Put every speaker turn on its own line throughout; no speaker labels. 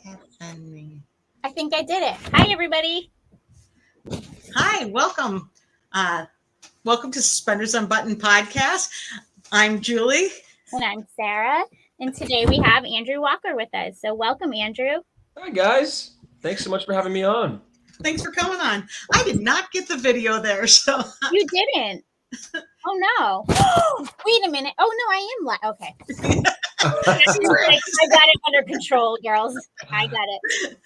happening?
I think I did it. Hi, everybody.
Hi, welcome. Welcome to Suspenders Unbuttoned podcast. I'm Julie.
And I'm Sarah. And today we have Andrew Walker with us. So welcome, Andrew.
Hi, guys. Thanks so much for having me on.
Thanks for coming on. I did not get the video there, so.
You didn't. Oh, no. Wait a minute. Oh, no, I am okay. I got it under control, girls. I got it.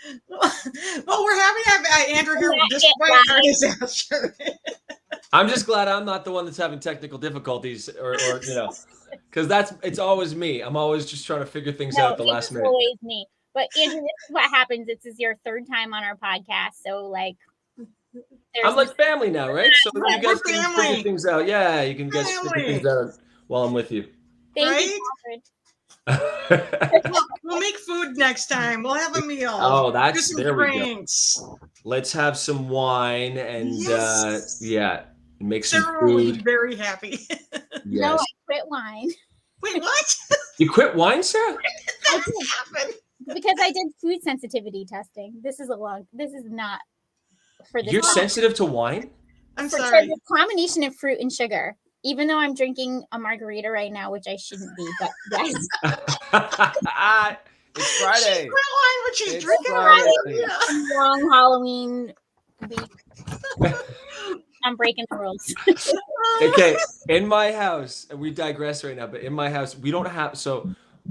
Well, we're happy to have Andrew here despite our disaster.
I'm just glad I'm not the one that's having technical difficulties or because it's always me. I'm always just trying to figure things out at the last minute.
It's always me. But Andrew, this is what happens. This is your third time on our podcast. So
I'm like family now, right? So you guys can figure things out. Yeah, you can guys figure things out while I'm with you.
Thank you,
We'll make food next time. We'll have a meal.
Oh,
there we go.
Let's have some wine and make some
Sarah
food.
will be very happy.
Yes.
No, I quit wine.
Wait, what?
You quit wine, Sarah?
That happened.
Because I did food sensitivity testing. This is not for this.
You're sensitive to wine?
I'm sorry.
The combination of fruit and sugar. Even though I'm drinking a margarita right now, which I shouldn't be, but yes.
It's Friday.
She's wine, but she's drinking
Long Halloween week. I'm breaking the rules.
Okay, in my house, and we digress right now, but in my house, we don't have, so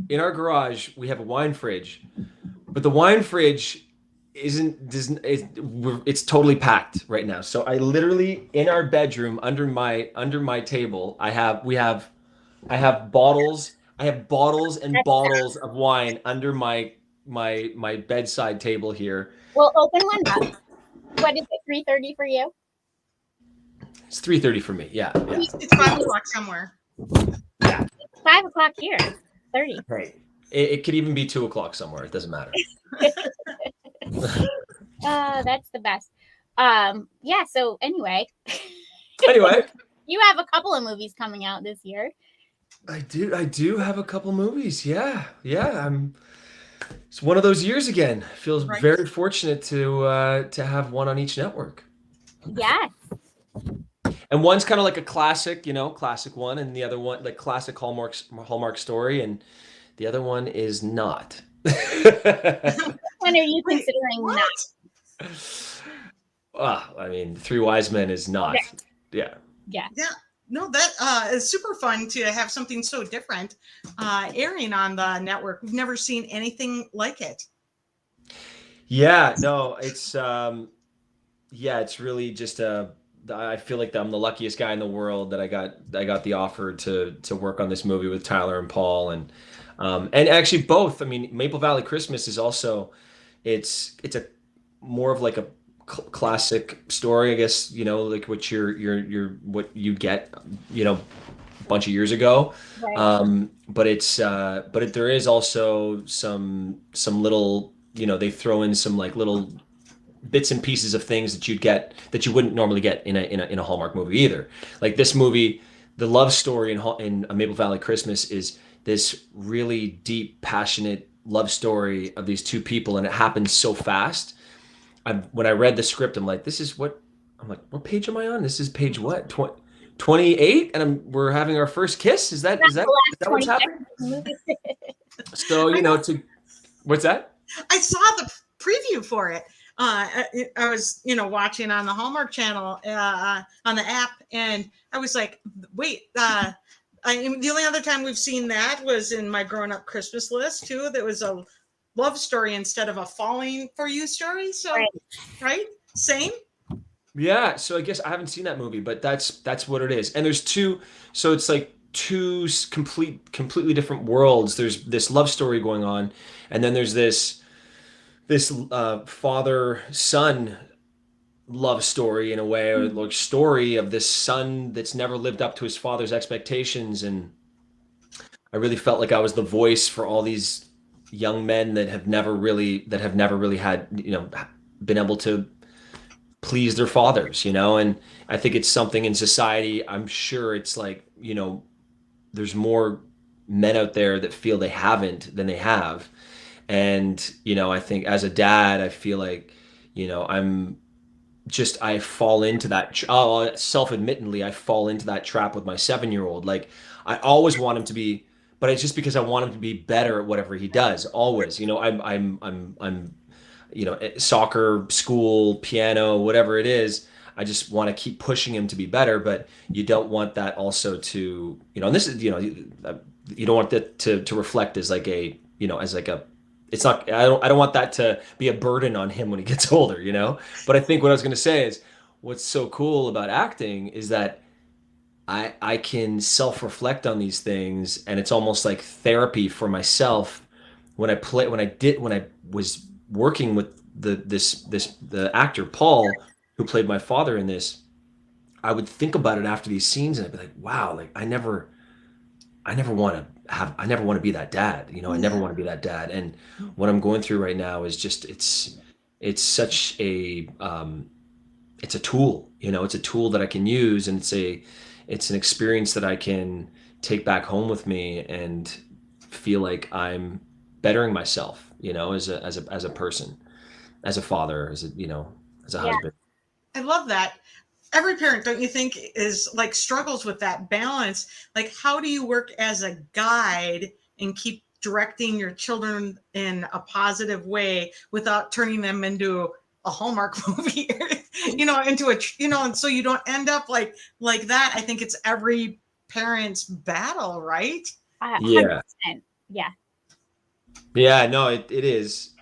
in our garage, we have a wine fridge, but the wine fridge it's totally packed right now. So I literally, in our bedroom, under my table, I have bottles and bottles of wine under my bedside table here.
Well, open one up. What is it, 3:30 for you?
It's 3:30 for me. Yeah.
It's 5 o'clock somewhere.
Yeah.
It's 5 o'clock here. 30.
Right. It could even be 2 o'clock somewhere. It doesn't matter.
That's the best. So anyway. You have a couple of movies coming out this year.
I do have a couple movies. Yeah. It's one of those years again. Feels very fortunate to have one on each network.
Yes.
And one's kind of like a classic one, and the other one like classic Hallmark story, and the other one is not.
When are you considering not?
I mean, Three Wise Men is not. Yeah.
No, that is super fun to have something so different airing on the network. We've never seen anything like it.
Yeah, no, it's it's really just I feel like I'm the luckiest guy in the world that I got the offer to work on this movie with Tyler and Paul, and actually both. I mean, Maple Valley Christmas is also it's a more of like a classic story, I guess, like what what you get, a bunch of years ago. Right. But there is also some little, they throw in some like little bits and pieces of things that you wouldn't normally get in a Hallmark movie either. Like this movie, the love story in A Maple Valley Christmas is this really deep, passionate love story of these two people, and it happens so fast. When I read the script, I'm like, what page am I on? This is page what? 28, and we're having our first kiss. Is that what's happening? So what's that?
I saw the preview for it. I was, watching on the Hallmark Channel on the app, and I was like, wait. The only other time we've seen that was in my Growing Up Christmas list too. That was a love story instead of a falling for you story. So, right? Same.
Yeah. So I guess I haven't seen that movie, but that's what it is. And there's two. So it's like two completely different worlds. There's this love story going on, and then there's this father-son love story in a way, or like story of this son that's never lived up to his father's expectations. And I really felt like I was the voice for all these young men that have never really had, been able to please their fathers, and I think it's something in society. I'm sure it's like, there's more men out there that feel they haven't than they have. And, I think as a dad, I feel like, I fall into that, self-admittedly, I fall into that trap with my 7-year-old. Like, I always want him to be, but it's just because I want him to be better at whatever he does, always. I'm soccer, school, piano, whatever it is. I just want to keep pushing him to be better, but you don't want that also to, and this is, you don't want that to reflect as like a, as like a, it's not, I don't want that to be a burden on him when he gets older. But I think what I was going to say is what's so cool about acting is that I can self-reflect on these things, and it's almost like therapy for myself when I was working with the actor Paul, who played my father in this. I would think about it after these scenes, and I'd be like, wow, like I never want to be that dad. I never want to be that dad. And what I'm going through right now is just it's such a it's a tool. It's a tool that I can use, and it's an experience that I can take back home with me and feel like I'm bettering myself, as a person, as a father, as a
Yeah.
husband.
I love that. Every parent, don't you think, is like struggles with that balance? Like, how do you work as a guide and keep directing your children in a positive way without turning them into a Hallmark movie, into and so you don't end up like that. I think it's every parent's battle, right?
Yeah.
100%. Yeah.
Yeah, no, it is.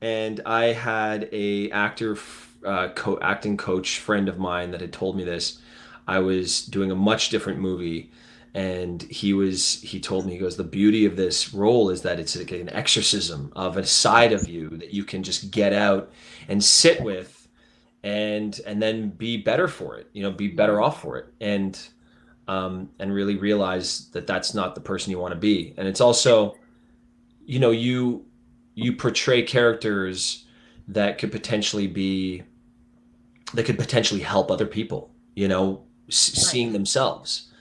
And I had a acting coach friend of mine that had told me this. I was doing a much different movie, and he told me, he goes, the beauty of this role is that it's like an exorcism of a side of you that you can just get out and sit with, and then be better for it, be better off for it, and really realize that that's not the person you want to be. And it's also, you portray characters that could potentially help other people, seeing themselves,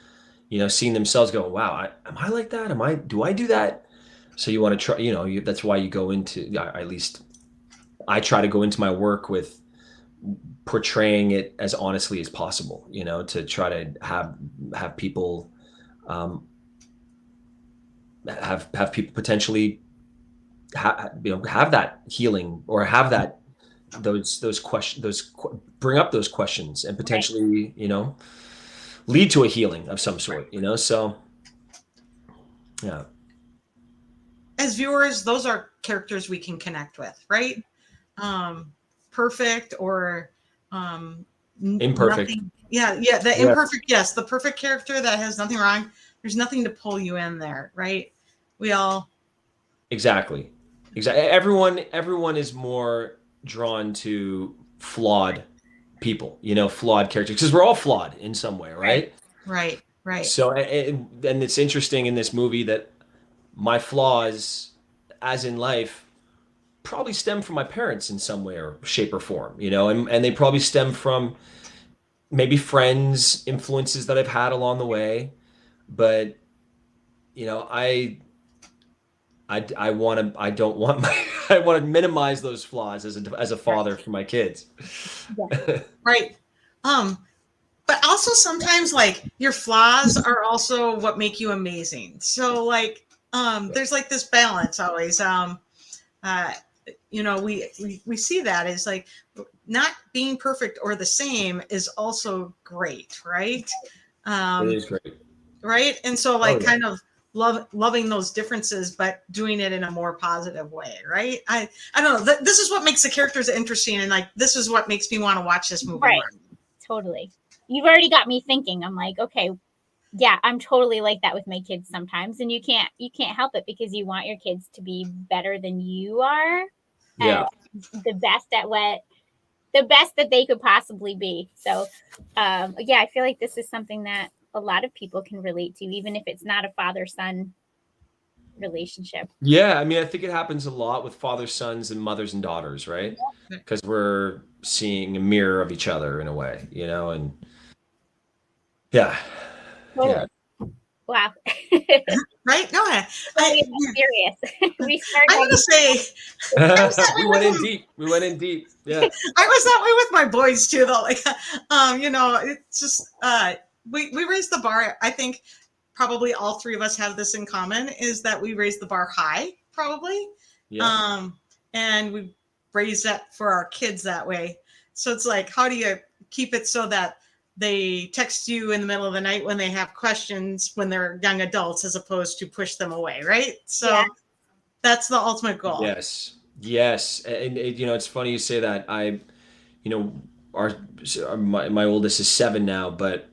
seeing themselves go, wow, am I like that? Do I do that? So you want to try, that's why you go into, at least I try to go into my work with portraying it as honestly as possible, to try to have people, have people potentially have that healing, or have that those questions, bring up those questions, and potentially lead to a healing of some sort. So yeah.
As viewers, those are characters we can connect with, right? Perfect or
Imperfect.
nothing. Yeah, the imperfect. Yes, the perfect character that has nothing wrong. There's nothing to pull you in there, right? We all
Exactly. Everyone is more drawn to flawed people, flawed characters, because we're all flawed in some way, right?
Right.
So, and it's interesting in this movie that my flaws, as in life, probably stem from my parents in some way or shape or form, and they probably stem from maybe friends, influences that I've had along the way. But, I want to, I don't want I want to minimize those flaws as a father for my kids.
Yeah.
Right. But also sometimes like your flaws are also what make you amazing. So like there's like this balance always. We see that is like not being perfect or the same is also great, right?
It is great.
Right. And so like kind of loving those differences, but doing it in a more positive way, right? I don't know. This is what makes the characters interesting, and like this is what makes me want to watch this movie.
Right. Totally. You've already got me thinking. I'm like, okay, yeah, I'm totally like that with my kids sometimes, and you can't help it because you want your kids to be better than you are,
Yeah.
and the best that they could possibly be. So, yeah, I feel like this is something that a lot of people can relate to, even if it's not a father-son relationship.
Yeah, I mean, I think it happens a lot with fathers, sons, and mothers and daughters, right? Because we're seeing a mirror of each other in a way, and yeah.
Totally. Wow.
right? No, I,
Well,
I,
we got serious. We started.
I'm gonna say
We went in deep. We went in deep. Yeah.
I was that way with my boys too, though. Like, it's just we raised the bar. I think probably all three of us have this in common, is that we raised the bar high, probably.
Yeah.
And we raised that for our kids that way. So it's like, how do you keep it so that they text you in the middle of the night when they have questions when they're young adults, as opposed to push them away, right? So
Yeah.
that's the ultimate goal.
Yes. Yes. And it's funny you say that. Our my oldest is 7 now, but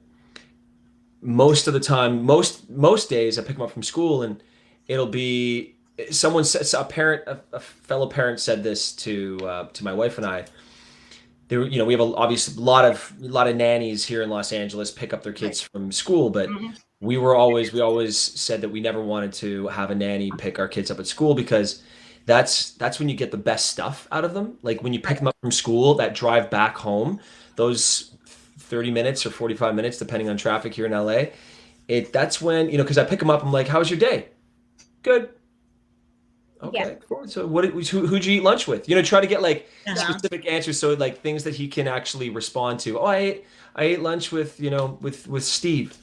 most of the time, most days I pick him up from school and it'll be someone says a fellow parent said this to my wife and I. We have obviously a lot of nannies here in Los Angeles pick up their kids from school, but we always said that we never wanted to have a nanny pick our kids up at school, because that's when you get the best stuff out of them. Like when you pick them up from school, that drive back home, those 30 minutes or 45 minutes, depending on traffic here in LA, that's when, because I pick them up, I'm like, how was your day? Good. Okay,
Yeah.
cool. So who'd you eat lunch with? Try to get like
Uh-huh.
specific answers, so like things that he can actually respond to. Oh, I ate lunch with with Steve.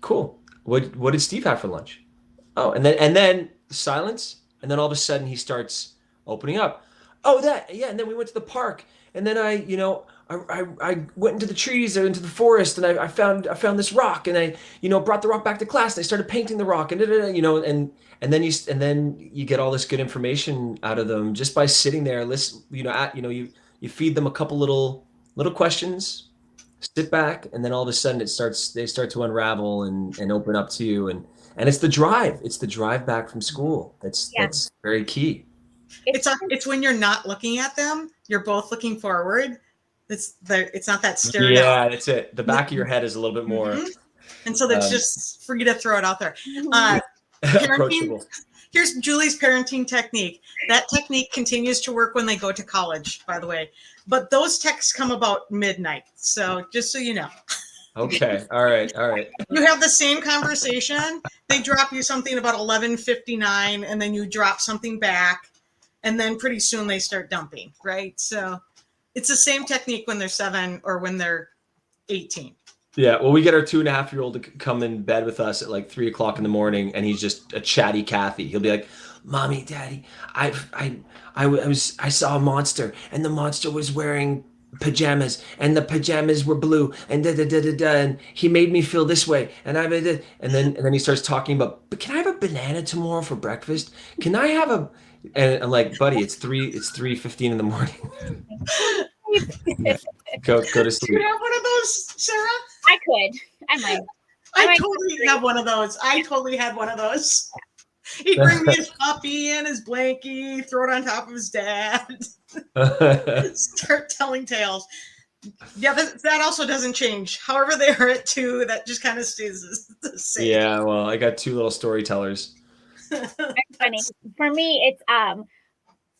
Cool. What did Steve have for lunch? Oh, and then silence, and then all of a sudden he starts opening up. Oh, and then we went to the park, and then I went into the trees or into the forest, and I found this rock, and I brought the rock back to class, and I started painting the rock, and and then you get all this good information out of them just by sitting there, listen. You feed them a couple little questions, sit back, and then all of a sudden they start to unravel and open up to you, and it's the drive back from school that's very key.
It's when you're not looking at them, you're both looking forward. It's not that staring
Yeah,
out.
that's it. The back of your head is a little bit more
And so that's just for you to throw it out there.
approachable.
Here's Julie's parenting technique. That technique continues to work when they go to college, by the way. But those texts come about midnight. So just so you know.
Okay. All right.
You have the same conversation. They drop you something about 11:59, and then you drop something back, and then pretty soon they start dumping, right? So it's the same technique when they're 7 or when they're 18.
Yeah. Well, we get our 2.5-year-old to come in bed with us at like 3 o'clock in the morning, and he's just a chatty Cathy. He'll be like, "Mommy, Daddy, I saw a monster, and the monster was wearing pajamas, and the pajamas were blue, and da da da da da, and he made me feel this way, and then he starts talking about, but can I have a banana tomorrow for breakfast? Can I have a?" And I'm like, "Buddy, it's 3:15 in the morning. Go to
Do
sleep."
you have one of those, Sarah?
I might.
I totally have one of those. I totally had one of those. He'd bring me his puppy and his blankie, throw it on top of his dad, start telling tales. Yeah, that also doesn't change. However they are at 2, that just kind of stays the same.
Yeah, well, I got 2 little storytellers.
That's funny. For me, it's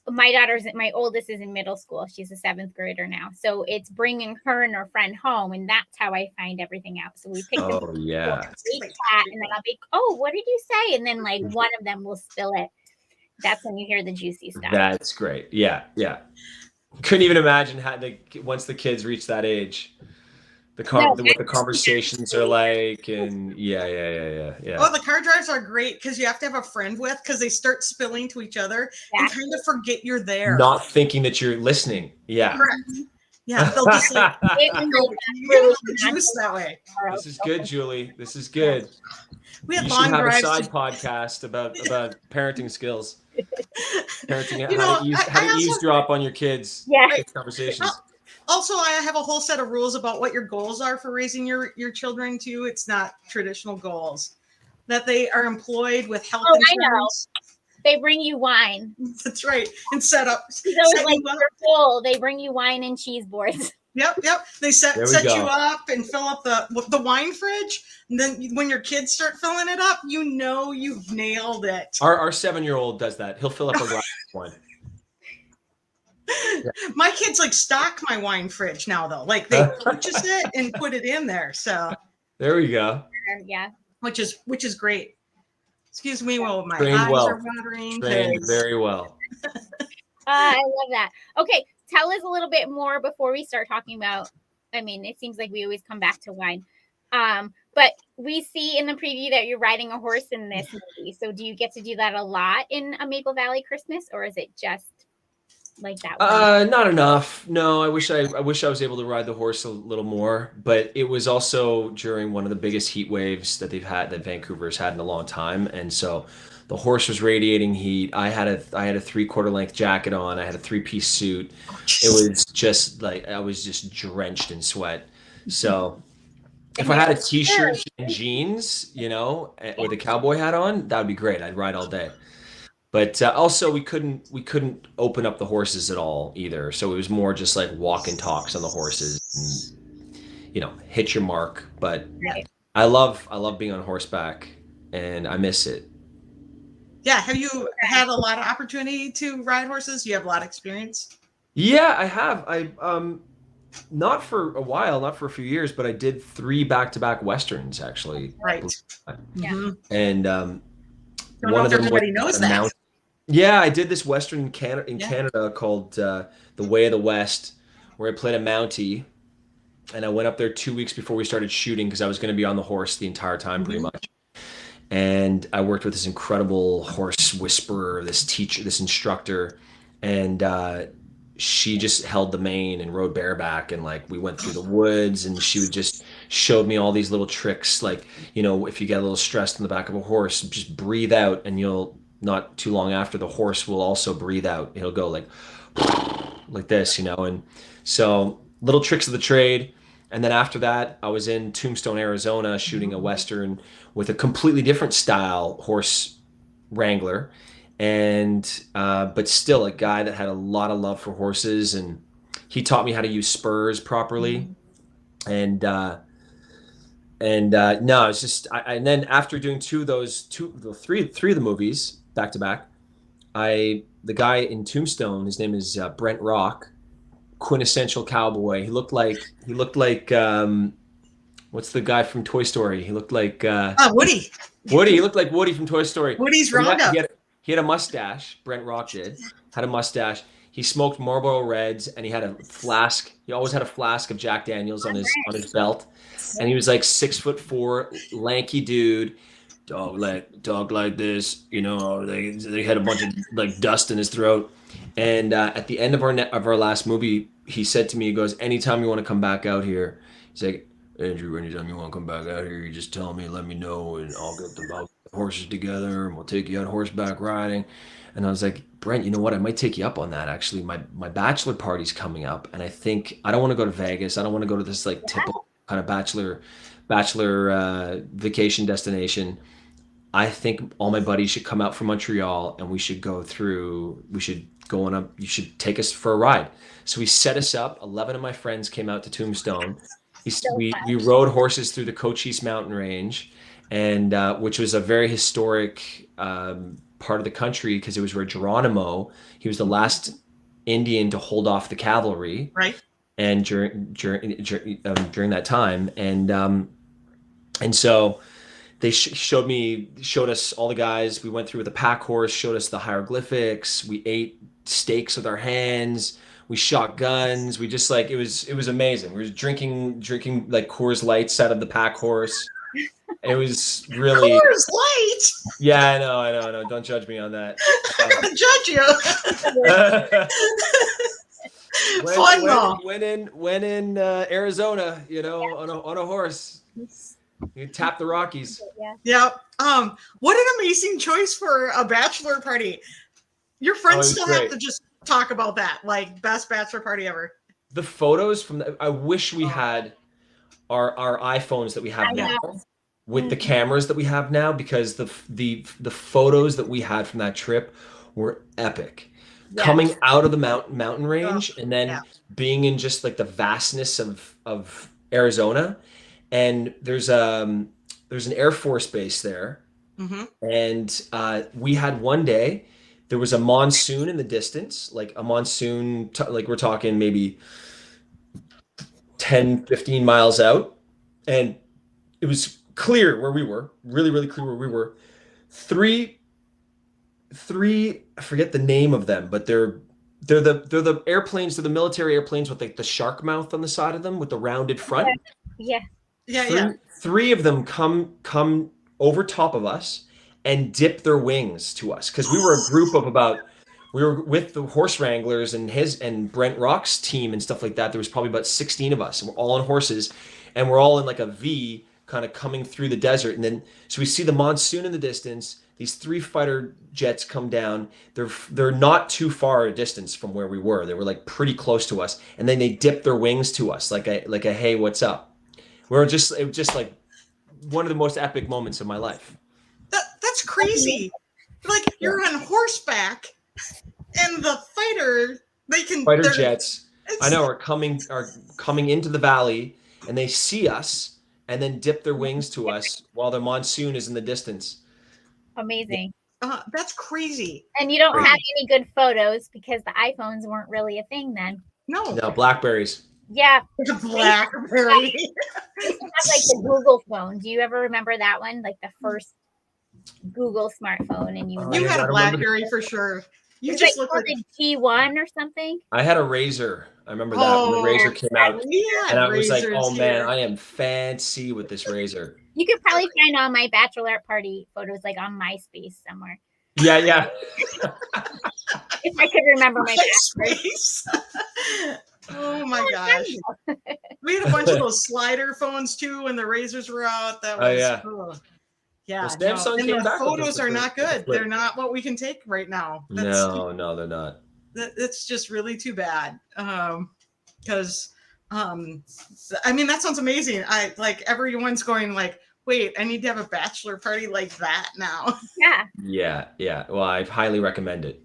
my oldest is in middle school. She's a 7th grader now. So it's bringing her and her friend home, and that's how I find everything out. So we pick them
Oh yeah.
we chat, and then I'll be, oh, what did you say? And then like one of them will spill it. That's when you hear the juicy stuff.
That's great. Yeah. Couldn't even imagine how once the kids reach that age, what the conversations are like, and yeah.
Oh, the car drives are great because you have to have a friend with, because they start spilling to each other and kind of forget you're there.
Not thinking that you're listening. Yeah.
Correct. Yeah, they'll just like
It was
you get all the juice that way.
This is good, Julie. This is good.
We had
You
long
should have a
drives.
side podcast about parenting skills. Parenting,
You know,
how
I
to
also-
eavesdrop on your kids'
Yeah.
conversations.
Also, I have a whole set of rules about what your goals are for raising your children too. It's not traditional goals. That they are employed with health
Oh, I know.
insurance.
They bring you wine.
That's right. And set up.
So it's
set
like
you up.
you're full. They bring you wine and cheese boards.
Yep. They set
There we
you
go.
up and fill up the wine fridge. And then when your kids start filling it up, you know you've nailed it.
Our 7-year-old does that. He'll fill up a glass of wine.
My kids like stock my wine fridge now, though. Like they purchase it and put it in there. So
There we go.
Yeah.
which is great. Excuse me while my
Trained
eyes
well.
are watering.
Trained
'cause-
very well.
I love that. Okay, tell us a little bit more before we start talking about. I mean, it seems like we always come back to wine. But we see in the preview that you're riding a horse in this movie. So do you get to do that a lot in A Maple Valley Christmas, or is it just like that one?
Not enough. No, I wish I was able to ride the horse a little more, but it was also during one of the biggest heat waves that that Vancouver's had in a long time, and so the horse was radiating heat. I had a 3/4 length jacket on. I had a 3-piece suit. It was just like I was just drenched in sweat. So if I had a t-shirt and jeans, with a cowboy hat on, that would be great. I'd ride all day. But also we couldn't open up the horses at all either. So it was more just like walk and talks on the horses and, hit your mark. But
Right.
I love being on horseback and I miss it.
Yeah. Have you had a lot of opportunity to ride horses? You have a lot of experience?
Yeah, I have. Not for a while, not for a few years, but I did 3 back-to-back Westerns actually.
Right.
Yeah.
Mhm.
And
Don't
one
know
of
if
them
everybody
was
knows
a
that.
mount- Yeah, I did this Western in
Yeah.
Canada called The Way of the West, where I played a Mountie, and I went up there 2 weeks before we started shooting because I was going to be on the horse the entire time, pretty much. And I worked with this incredible horse whisperer, this teacher, this instructor, and she just held the mane and rode bareback, and like we went through the woods, and she would just showed me all these little tricks, like if you get a little stressed in the back of a horse, just breathe out, and you'll not too long after the horse will also breathe out. It'll go like this, and so little tricks of the trade. And then after that, I was in Tombstone, Arizona, shooting a Western with a completely different style horse wrangler, and but still a guy that had a lot of love for horses, and he taught me how to use spurs properly. And no, it's just and then after doing three of the movies back to back, the guy in Tombstone, his name is Brent Rock, quintessential cowboy. He looked like what's the guy from Toy Story? He looked like
Woody.
Woody. He looked like Woody from Toy Story.
Woody's
He had,
Roundup.
he had a mustache. Brent Rock had a mustache. He smoked Marlboro Reds, and he had a flask. He always had a flask of Jack Daniels on his belt, and he was like 6'4", lanky dude, dog like this. They had a bunch of like dust in his throat. And at the end of our last movie, he said to me, he goes, "Anytime you want to come back out here," he's like, "Andrew, anytime you want to come back out here, you just tell me, let me know, and I'll get the horses together, and we'll take you out horseback riding." And I was like, "Brent, you know what? I might take you up on that. Actually, my bachelor party's coming up, and I think I don't want to go to Vegas. I don't want to go to this like typical kind of bachelor vacation destination. I think all my buddies should come out from Montreal, and we should go on up. You should take us for a ride." So he set us up. 11 of my friends came out to Tombstone. We rode horses through the Cochise Mountain Range, and which was a very historic part of the country because it was where Geronimo, he was the last Indian to hold off the cavalry,
Right.
and during that time, and so they showed us all the guys. We went through with a pack horse, showed us the hieroglyphics. We ate steaks with our hands. We shot guns. We just it was amazing. We were drinking like Coors Lights out of the pack horse. It was really
Coors Light.
Yeah, I know. Don't judge me on that.
I'm gonna judge you. Fun though.
When in Arizona, on a horse, you tap the Rockies.
Yeah. What an amazing choice for a bachelor party. Your friends still have to just talk about that, like best bachelor party ever.
The photos I wish we had our iPhones that we have now with the cameras that we have now, because the photos that we had from that trip were epic. Yes. Coming out of the mountain range and then being in just like the vastness of Arizona, and there's an Air Force base there, and we had one day. There was a monsoon in the distance, like a monsoon, like we're talking maybe 10, 15 miles out. And it was clear where we were, really, really clear where we were. three I forget the name of them, but they're the airplanes, they're the military airplanes with like the shark mouth on the side of them with the rounded front.
Yeah.
Yeah,
three,
yeah.
Three of them come over top of us and dip their wings to us because we were a group of about we were with the horse wranglers and his and Brent Rock's team and stuff like that. There was probably about 16 of us, and we're all on horses, and we're all in like a V kind of coming through the desert. And then so we see the monsoon in the distance. These three fighter jets come down. They're not too far a distance from where we were. They were like pretty close to us, and then they dip their wings to us like a hey, what's up? It was just like one of the most epic moments of my life.
That's crazy. Like you're on horseback, and the
fighter jets. I know are coming into the valley, and they see us and then dip their wings to us while the monsoon is in the distance.
Amazing.
That's crazy.
And you don't have any good photos because the iPhones weren't really a thing then.
No,
Blackberries.
Yeah.
The Blackberry.
They used to have like the Google phone. Do you ever remember that one? Like the first Google smartphone, and
You had a Blackberry for sure. You just
like
looked like
G1 or something.
I had a Razor. I remember that when the Razor came out, and I was like, "Oh man, I am fancy with this Razor."
You could probably find all my bachelorette party photos like on MySpace somewhere.
Yeah.
If I could remember my
MySpace. Oh my gosh. We had a bunch of those slider phones too when the Razors were out. That was
yeah.
cool. Yeah.
Well, Samsung
And
came
the
back with
photos are not good.
flip.
They're not what we can take right now.
No, they're not.
That's just really too bad. Because I mean that sounds amazing. I like everyone's going like, wait, I need to have a bachelor party like that now.
Yeah.
Well, I highly recommend it.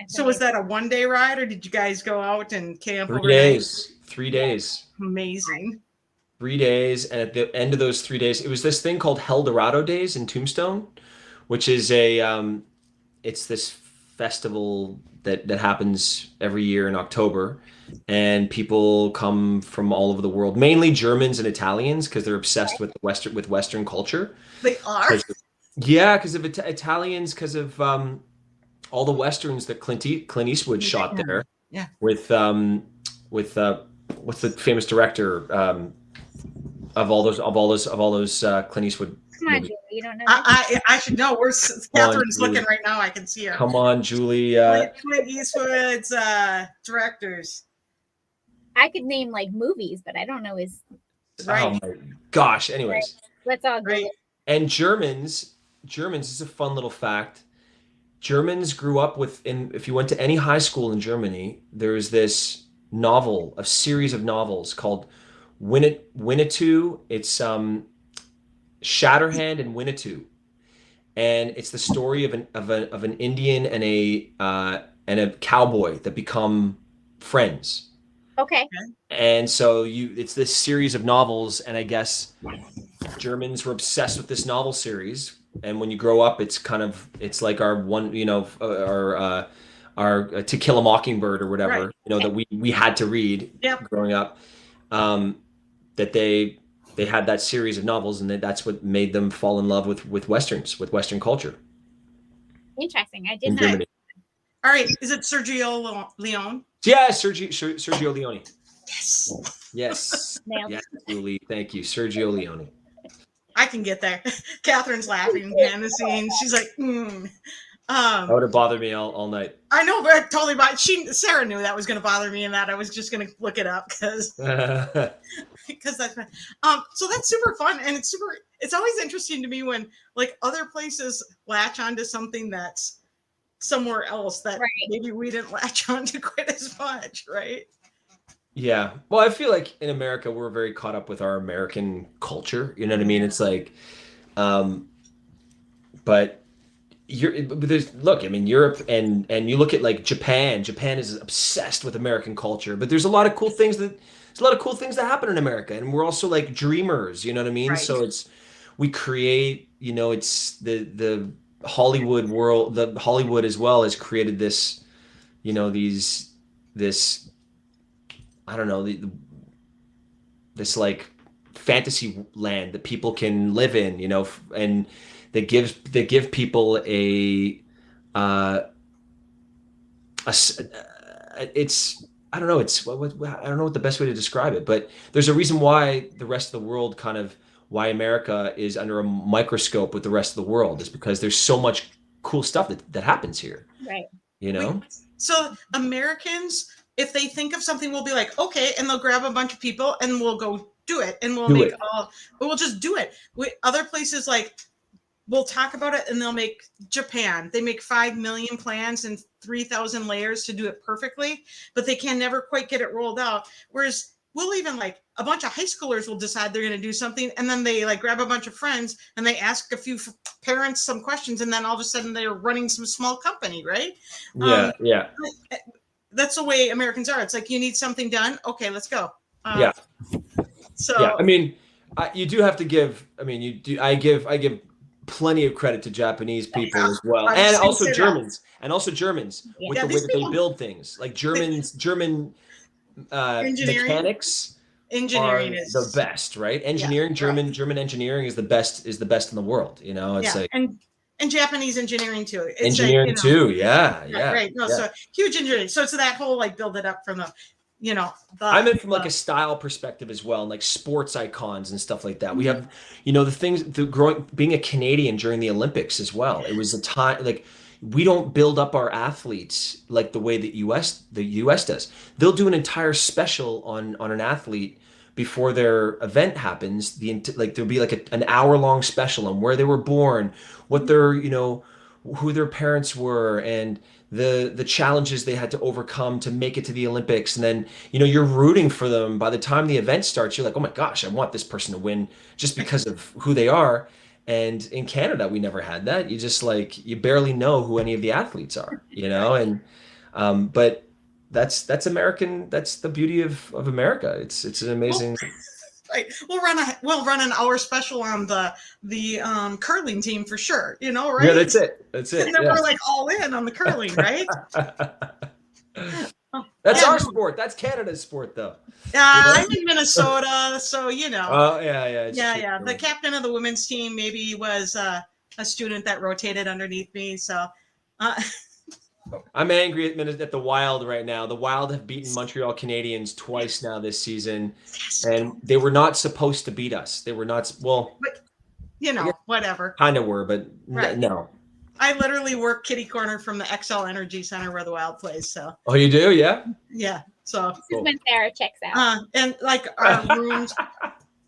So was that a 1-day ride, or did you guys go out and camp?
3 days. 3 days.
Amazing.
3 days, and at the end of those 3 days, it was this thing called Dorado Days in Tombstone, which is it's this festival that happens every year in October, and people come from all over the world, mainly Germans and Italians, because they're obsessed with Western culture.
They are.
Because of Italians, because of all the westerns that Clint Eastwood shot there.
Yeah.
With what's the famous director of all those Clint Eastwood.
Come on, Julie, you don't know.
I should know. Where's Catherine's looking right now? I can see her.
Come on, Julie.
Clint Eastwood's directors.
I could name like movies, but I don't know his.
Right. Oh my gosh. Anyways.
Let's all go.
Right.
And Germans, this is a fun little fact. Germans grew up if you went to any high school in Germany, there's this a series of novels called Winnetou. It's Shatterhand and Winnetou, and it's the story of an Indian and a cowboy that become friends.
Okay.
And so it's this series of novels, and I guess Germans were obsessed with this novel series. And when you grow up, it's like our one, our To Kill a Mockingbird or whatever,
right.
That we had to read growing up. That they had that series of novels, and that's what made them fall in love with westerns, with Western culture.
Interesting. I did not. Germany.
All right, is it Sergio Leone?
Yeah, Sergio Leone. Yes.
Nailed
yes, Julie. Thank you, Sergio Leone.
I can get there. Catherine's laughing behind the scenes. She's like,
That would have bothered me all night.
I know, but totally. But Sarah knew that was going to bother me, and that I was just going to look it up because that's so that's super fun, and it's always interesting to me when like other places latch onto something that's somewhere else that maybe we didn't latch onto quite as much, right?
Yeah. Well, I feel like in America, we're very caught up with our American culture. You know what I mean? It's like, but look, I mean, Europe and you look at like Japan is obsessed with American culture, but there's a lot of cool things that happen in America. And we're also like dreamers, you know what I mean?
Right.
So we create, it's the Hollywood world, the Hollywood as well has created this, this, I don't know, this like fantasy land that people can live in, and that give people it's I don't know, I don't know what the best way to describe it, but there's a reason why the rest of the world why America is under a microscope with the rest of the world is because there's so much cool stuff that happens here,
Right.
you know?
So Americans, if they think of something, we'll be like, okay, and they'll grab a bunch of people and we'll go do it, and we'll just do it. Other places, like, we'll talk about it and they'll make Japan. They make 5 million plans and 3,000 layers to do it perfectly, but they can never quite get it rolled out. Whereas we'll even, like, a bunch of high schoolers will decide they're going to do something, and then they, like, grab a bunch of friends and they ask a few parents some questions, and then all of a sudden they're running some small company, right?
Yeah.
That's the way Americans are. It's like, you need something done. Okay, let's go.
Yeah.
So
yeah, I mean, you do have to give. I mean, I give plenty of credit to Japanese people as well, and also Germans, with the way that they build things. Like German mechanics
engineering
are
is
the best, right? Engineering, German engineering is the best in the world. You know, it's like
and Japanese engineering too. It's
engineering
like,
too, yeah.
Right. No, so huge engineering. So it's that whole, like, build it up from the.
I meant from like a style perspective as well, and like sports icons and stuff like that. We have, the things, being a Canadian during the Olympics as well. It was a time, like, we don't build up our athletes like the way that the US does. They'll do an entire special on an athlete before their event happens. There'll be like an hour-long special on where they were born, what their, who their parents were, and the challenges they had to overcome to make it to the Olympics. And then, you're rooting for them. By the time the event starts, you're like, oh my gosh, I want this person to win just because of who they are. And in Canada, we never had that. You just, like, you barely know who any of the athletes are, and but that's American. That's the beauty of America. It's an amazing.
Right. We'll run an hour special on the curling team for sure. Right?
Yeah, that's it.
And then we're, like, all in on the curling, right?
That's our sport. That's Canada's sport, though.
I'm in Minnesota, so
Oh yeah.
Yeah. The captain of the women's team maybe was a student that rotated underneath me. So.
I'm angry at the Wild right now. The Wild have beaten Montreal Canadiens twice now this season, and they were not supposed to beat us. They were not. Well,
but, whatever.
Kind of were, but no.
I literally work kitty corner from the XL Energy Center where the Wild plays. So.
Oh, you do? Yeah.
Yeah. So.
This is when Sarah checks out.
And, like, our rooms,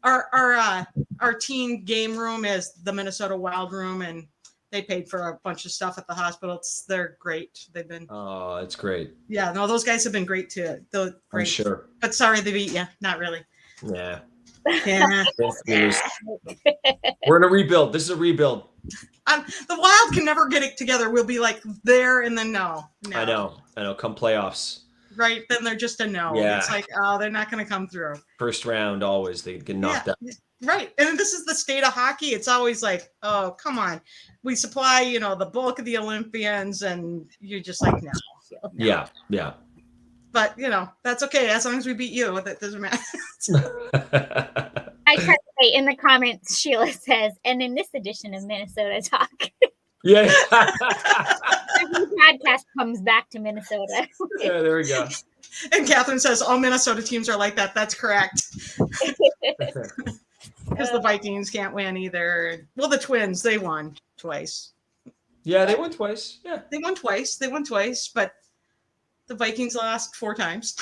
our team game room is the Minnesota Wild room, and they paid for a bunch of stuff at the hospital. They're great. They've been.
Oh, it's great.
Yeah, no, those guys have been great too. They're great.
I'm sure.
But sorry they beat you. Not really.
Yeah.
Yeah.
We're in a rebuild. This is a rebuild.
The Wild can never get it together. We'll be like there and then no.
I know. Come playoffs.
Right. Then they're just a no.
Yeah.
It's like, they're not going to come through.
First round, always. They get knocked out.
Right. And this is the state of hockey. It's always like, oh, come on. We supply, the bulk of the Olympians, and you're just like, no.
Yeah.
But, that's okay. As long as we beat you, that doesn't matter.
I tried to say in the comments, Sheila says, and in this edition of Minnesota Talk.
Yeah.
Every podcast comes back to Minnesota.
Yeah, there we go.
And Catherine says, all Minnesota teams are like that. That's correct. Because the Vikings can't win either. Well, the Twins, they won twice.
Yeah, they won twice. Yeah.
They won twice, but the Vikings lost 4 times.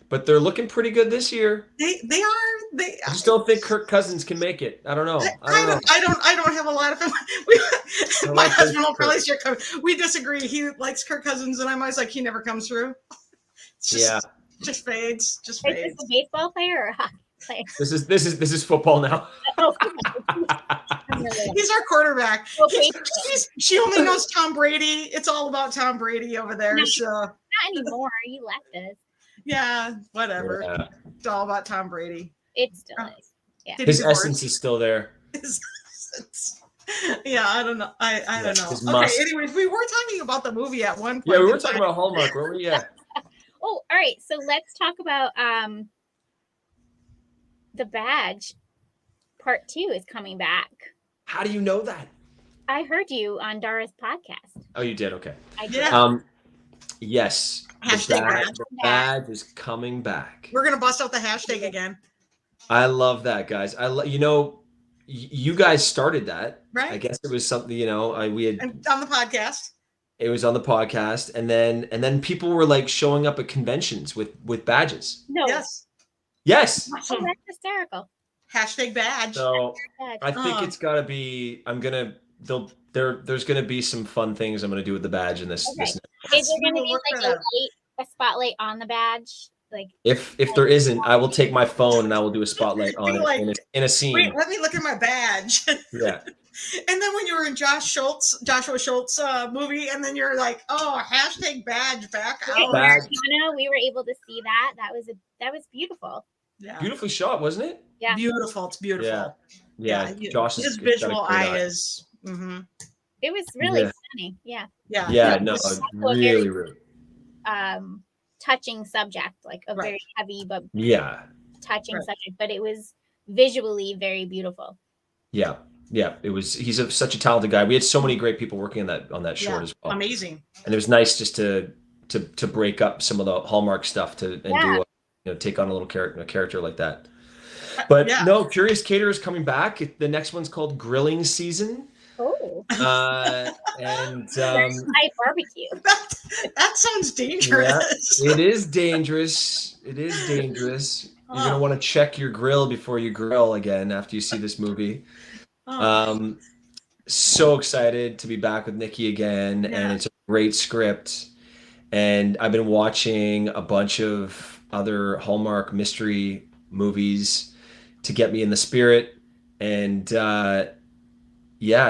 But they're looking pretty good this year.
They are.
I just don't think Kirk Cousins can make it. I don't know.
I don't have a lot of him. My husband will probably share. We disagree. He likes Kirk Cousins, and I'm always like, he never comes through. Just fades. Is this
a baseball player or a hockey player?
This is football now.
He's our quarterback. She only knows Tom Brady. It's all about Tom Brady over there. Not
anymore. He left us.
Yeah, whatever. Yeah. It's all about Tom Brady.
It still is. Yeah.
His essence is still there.
Yeah, I don't know. I don't know. Okay, anyways, we were talking about the movie at one point.
Yeah, we were talking about Hallmark, weren't we? Yeah.
Oh, all right. So let's talk about The Badge. Part 2 is coming back.
How do you know that?
I heard you on Dara's podcast.
Oh, you did? Okay.
I did.
Yeah.
Yes.
Hashtag badge.
The badge is coming back.
We're gonna bust out the hashtag again.
I love that, guys. You know, you guys started that.
Right.
I guess it was something, you know, we had
And on the podcast.
it was on the podcast, and then people were like showing up at conventions with badges.
No.
Yes.
Yes.
Oh,
Awesome.
that's hysterical.
Hashtag badge.
So
Badge.
I think it's got to be. There's gonna be some fun things I'm gonna do with the badge in this.
Okay.
This
Is there
We
going to
will
be
look for
like
that.
a spotlight on the badge? Like,
if there isn't, I will take my phone and I will do a spotlight on
Like,
it in a scene.
Wait, let me look at my badge.
Yeah.
And then when you were in Joshua Schultz movie, and then you're like, oh, hashtag badge back out.
Badge.
we were able to see that. That was beautiful.
Yeah.
Beautifully shot, wasn't it?
Yeah.
Beautiful. It's beautiful.
Yeah. Josh
his
has got a
visual
great
eye is.
It was really
Yeah.
funny. Yeah.
Yeah.
Yeah. No.
it's
Really, really.
Touching subject, like a
Right.
very heavy but
Yeah.
touching
Right.
subject, but it was visually very beautiful.
Yeah. Yeah. It was. He's such a talented guy. We had so many great people working on that short
Yeah.
as well.
Amazing.
And it was nice just to break up some of the Hallmark stuff and do take on a little character like that. But
Yeah.
no, Curious Caterer is coming back. The next one's called Grilling Season.
Oh,
And
I barbecue.
That sounds dangerous.
it is dangerous. It is dangerous. You're gonna want to check your grill before you grill again after you see this movie. So excited to be back with Nikki again,
Yeah.
and it's a great script. And I've been watching a bunch of other Hallmark mystery movies to get me in the spirit. And I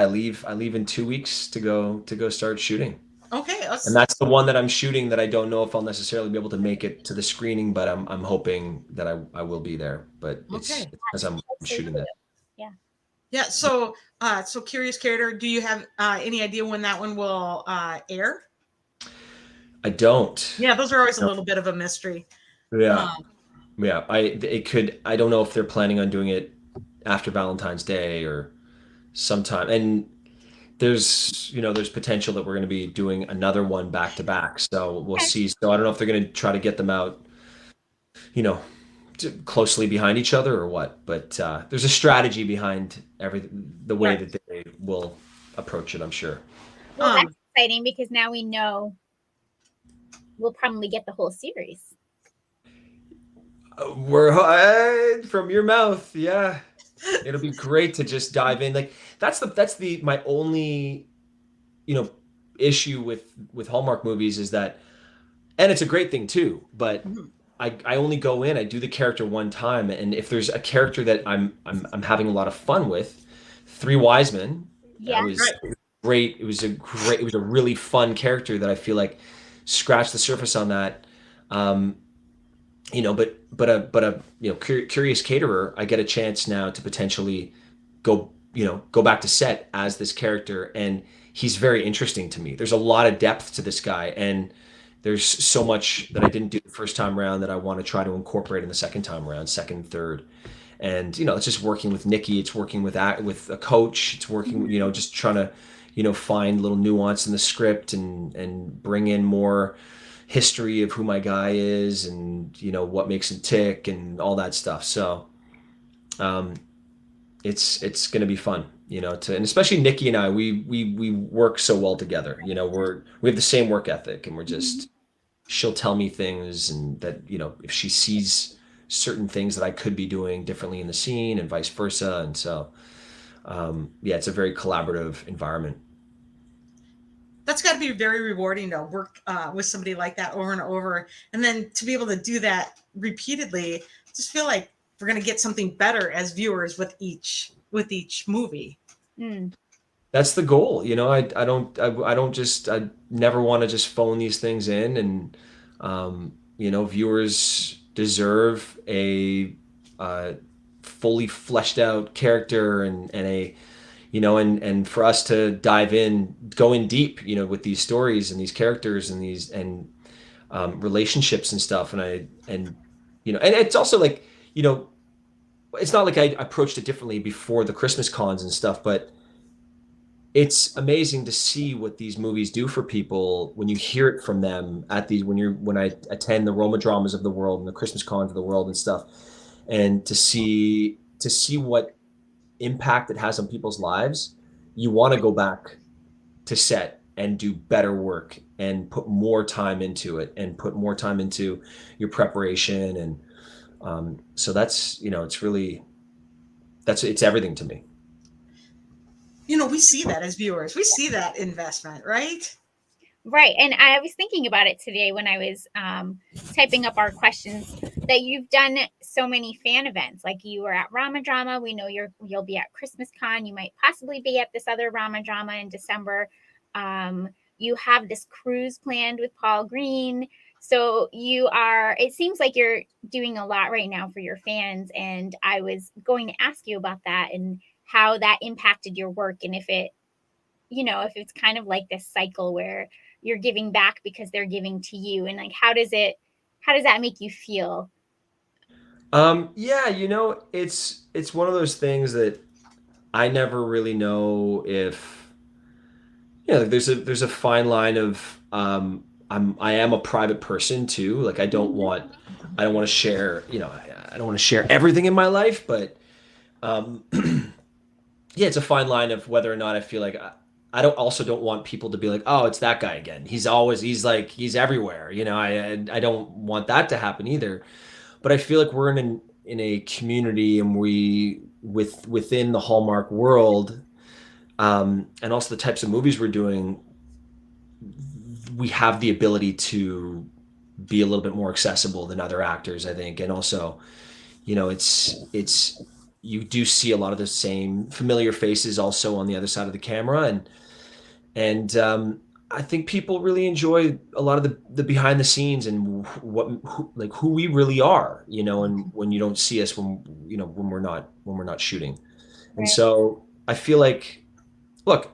leave in 2 weeks to go start shooting.
Okay.
And that's the one that I'm shooting that I don't know if I'll necessarily be able to make it to the screening, but I'm hoping that I will be there. But it's as I'm shooting that.
Yeah. So Curious Caterer, do you have any idea when that one will air?
I don't.
Yeah, those are always a little bit of a mystery.
Yeah. Yeah. I don't know if they're planning on doing it after Valentine's Day or sometime. And there's potential that we're going to be doing another one back to back. So we'll see. So I don't know if they're going to try to get them out, closely behind each other or what, but there's a strategy behind the way that they will approach it, I'm sure.
Well, that's exciting because now we know we'll probably get the whole series.
We're from your mouth. Yeah. It'll be great to just dive in. Like that's my only, issue with Hallmark movies is that, and it's a great thing too, but I only go in, I do the character one time. And if there's a character that I'm having a lot of fun with, Three Wise Men,
Yeah.
was great. It was a really fun character that I feel like scratched the surface on that. Curious Caterer, I get a chance now to potentially go back to set as this character, and he's very interesting to me. There's a lot of depth to this guy, and there's so much that I didn't do the first time around that I want to try to incorporate in the second time around, second, third. And it's just working with Nikki, it's working with a coach, it's working, just trying to, find little nuance in the script and bring in more history of who my guy is and what makes him tick and all that stuff. So it's going to be fun, and especially Nikki and I, we work so well together. We have the same work ethic, and we're just, she'll tell me things, and that, if she sees certain things that I could be doing differently in the scene and vice versa. And so, it's a very collaborative environment.
That's got to be very rewarding to work with somebody like that over and over, and then to be able to do that repeatedly. Just feel like we're going to get something better as viewers with each movie.
That's the goal. I never want to just phone these things in, and viewers deserve a fully fleshed out character and for us to go in deep, with these stories and these characters and these relationships and stuff. And it's also like, it's not like I approached it differently before the Christmas cons and stuff, but it's amazing to see what these movies do for people when you hear it from them at these when I attend the Roma dramas of the world and the Christmas cons of the world and stuff, and to see what impact it has on people's lives. You want to go back to set and do better work and put more time into it and put more time into your preparation. And so that's, it's really, it's everything to me.
We see that as viewers. We see that investment, right?
Right. And I was thinking about it today when I was typing up our questions, that you've done so many fan events. Like you were at Rama Drama. We know you'll be at Christmas Con. You might possibly be at this other Rama Drama in December. You have this cruise planned with Paul Green. So it seems like you're doing a lot right now for your fans. And I was going to ask you about that and how that impacted your work, and if it's kind of like this cycle where you're giving back because they're giving to you, and like how does that make you feel?
Yeah, it's one of those things that I never really know if, like there's a fine line of, I am a private person too. Like I don't want to share, I don't want to share everything in my life, but um yeah, it's a fine line of whether or not I feel like I don't want people to be like, oh, it's that guy again. He's everywhere. I don't want that to happen either. But I feel like we're in a community, and within the Hallmark world, and also the types of movies we're doing, we have the ability to be a little bit more accessible than other actors, I think. And also, it's you do see a lot of the same familiar faces also on the other side of the camera, and I think people really enjoy a lot of the behind the scenes and who we really are, and when you don't see us when we're not shooting. And
Right.
so I feel like, look,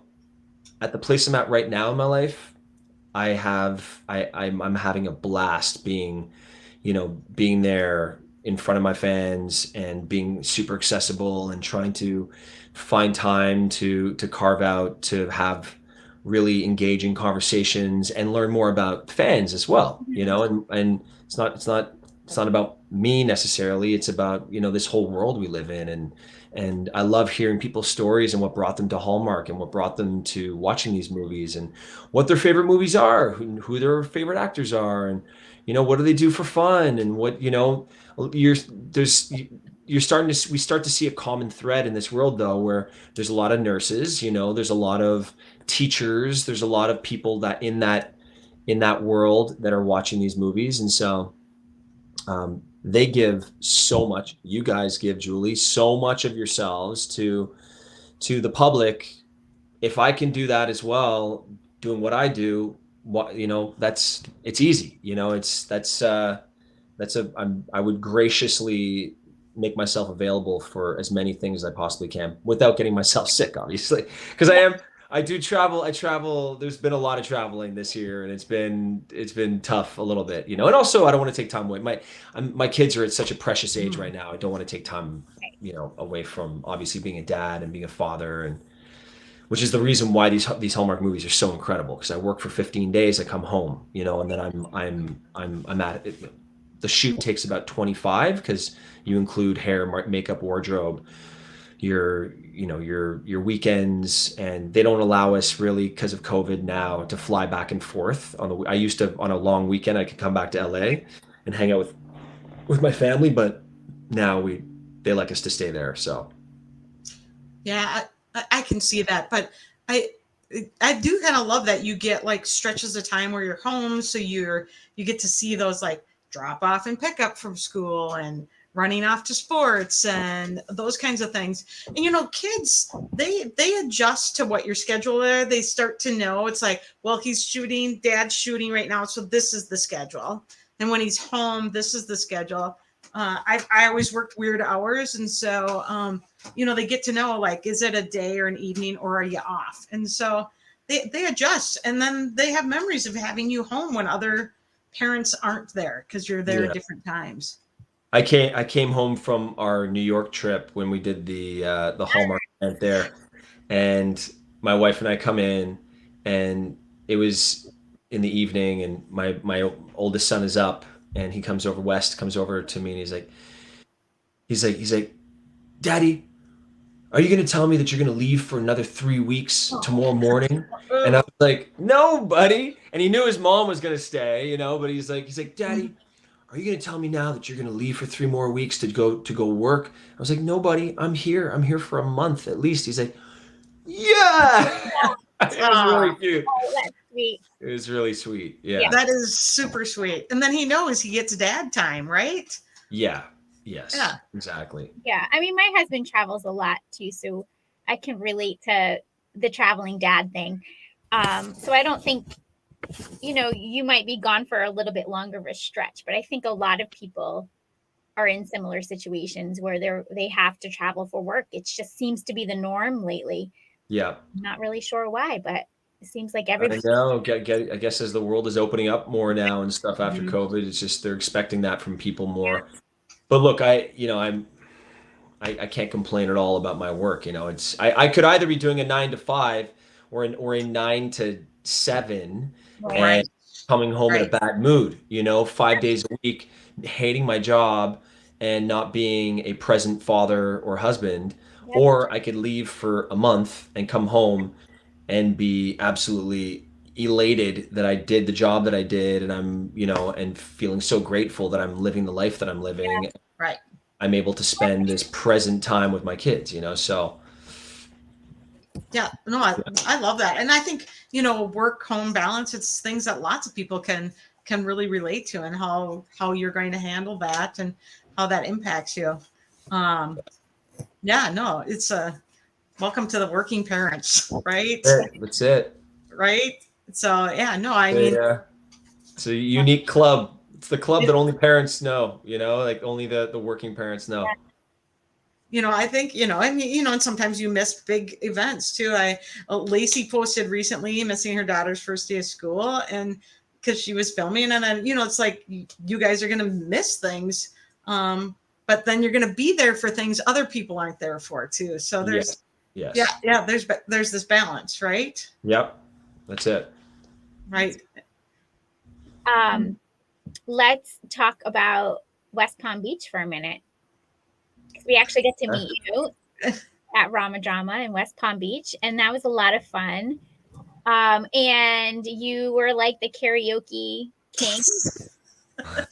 at the place I'm at right now in my life, I'm having a blast being there in front of my fans and being super accessible and trying to find time to carve out to have really engaging conversations and learn more about fans as well, and it's not about me necessarily. It's about, this whole world we live in, and I love hearing people's stories and what brought them to Hallmark and what brought them to watching these movies and what their favorite movies are, who their favorite actors are, and what do they do for fun, and what you're there's you're starting to we start to see a common thread in this world, though, where there's a lot of nurses, there's a lot of teachers, there's a lot of people that in that world that are watching these movies. And so they give so much. You guys give, Julie, so much of yourselves to the public. If I can do that as well, doing what I do, it's easy. I would graciously make myself available for as many things as I possibly can without getting myself sick, obviously, because I do travel. I travel. There's been a lot of traveling this year, and it's been tough a little bit, and also I don't want to take time away. My kids are at such a precious age right now. I don't want to take time, away from obviously being a dad and being a father, and which is the reason why these Hallmark movies are so incredible. Because I work for 15 days, I come home, and then I'm at it. The shoot takes about 25 because you include hair, makeup, wardrobe, your weekends, and they don't allow us really because of COVID now to fly back and forth I used to, on a long weekend, I could come back to LA and hang out with my family, but now they like us to stay there. So
Yeah, I can see that, but I do kind of love that you get like stretches of time where you're home, so you get to see those like drop off and pick up from school and running off to sports and those kinds of things. And kids, they adjust to what your schedule is. They start to know it's like, well, he's shooting, dad's shooting right now, so this is the schedule. And when he's home, this is the schedule. I always worked weird hours, and so they get to know, like, is it a day or an evening, or are you off? And so they adjust, and then they have memories of having you home when other parents aren't there because you're there at different times.
I came home from our New York trip when we did the Hallmark event there, and my wife and I come in, and it was in the evening, and my oldest son is up, and he comes over. West comes over to me, and he's like, Daddy, are you going to tell me that you're going to leave for another 3 weeks tomorrow morning? And I was like, no, buddy. And he knew his mom was going to stay, but he's like, Daddy, are you going to tell me now that you're going to leave for 3 more weeks to go work? I was like, no, buddy, I'm here. I'm here for a month at least. He's like, yeah. It was really cute.
Oh, that's sweet.
It was really sweet. Yeah.
That is super sweet. And then he knows he gets dad time, right?
Yeah. Yes.
Yeah.
Exactly.
Yeah. I mean, my husband travels a lot too, so I can relate to the traveling dad thing. So I don't think, you might be gone for a little bit longer of a stretch, but I think a lot of people are in similar situations where they have to travel for work. It just seems to be the norm lately.
Yeah.
I'm not really sure why, but it seems like
I
everybody.
know. I guess as the world is opening up more now and stuff after COVID, it's just they're expecting that from people more. But look, I can't complain at all about my work. I could either be doing a 9 to 5 or a 9 to 7
Right.
and coming home in a bad mood. 5 days a week, hating my job and not being a present father or husband.
Yep.
Or I could leave for a month and come home and be absolutely elated that I did the job that I did, and I'm, and feeling so grateful that I'm living the life that I'm living.
Yeah. Right.
I'm able to spend this present time with my kids, so.
Yeah, no, I love that. And I think, work home balance, it's things that lots of people can really relate to, and how you're going to handle that and how that impacts you. Yeah, no, it's welcome to the working parents, right?
That's it.
Right. So yeah, no, I mean,
it's a unique club. It's the club that only parents know, like only the working parents know.
I think, and sometimes you miss big events too. Lacey posted recently missing her daughter's first day of school, and because she was filming, and then, it's like you guys are going to miss things. But then you're going to be there for things other people aren't there for too. So there's, there's this balance, right?
Yep. That's it.
Right.
Let's talk about West Palm Beach for a minute. We actually get to meet you at Rama Drama in West Palm Beach, and that was a lot of fun. And you were like the karaoke king. I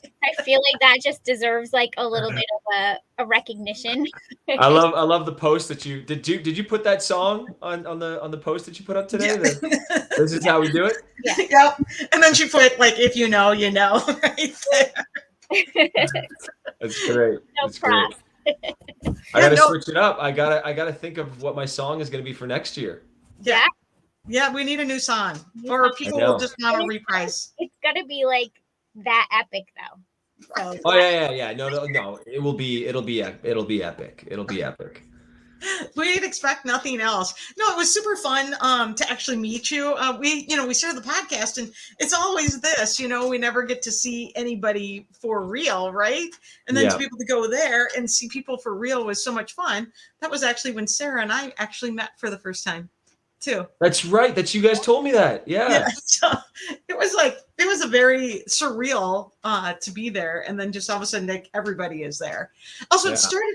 feel like that just deserves like a little bit of a recognition.
I love the post that you did you put that song on the post that you put up today? This is how we do it?
Yeah.
Yep. And then she put like, if you know, right there.
That's great. That's
props.
Great. I gotta switch it up. I gotta think of what my song is gonna be for next year.
Yeah. Yeah, we need a new song. Or people will just want to reprise.
It's gonna be like that epic though. So,
oh yeah. No. It'll be epic. It'll be epic.
We'd expect nothing else. No, it was super fun to actually meet you. We started the podcast, and it's always this, we never get to see anybody for real, right? And then to be able to go there and see people for real was so much fun. That was actually when Sarah and I actually met for the first time too.
That's right. That's you guys told me that. Yeah.
So it was a very surreal to be there, and then just all of a sudden like everybody is there. Also, it started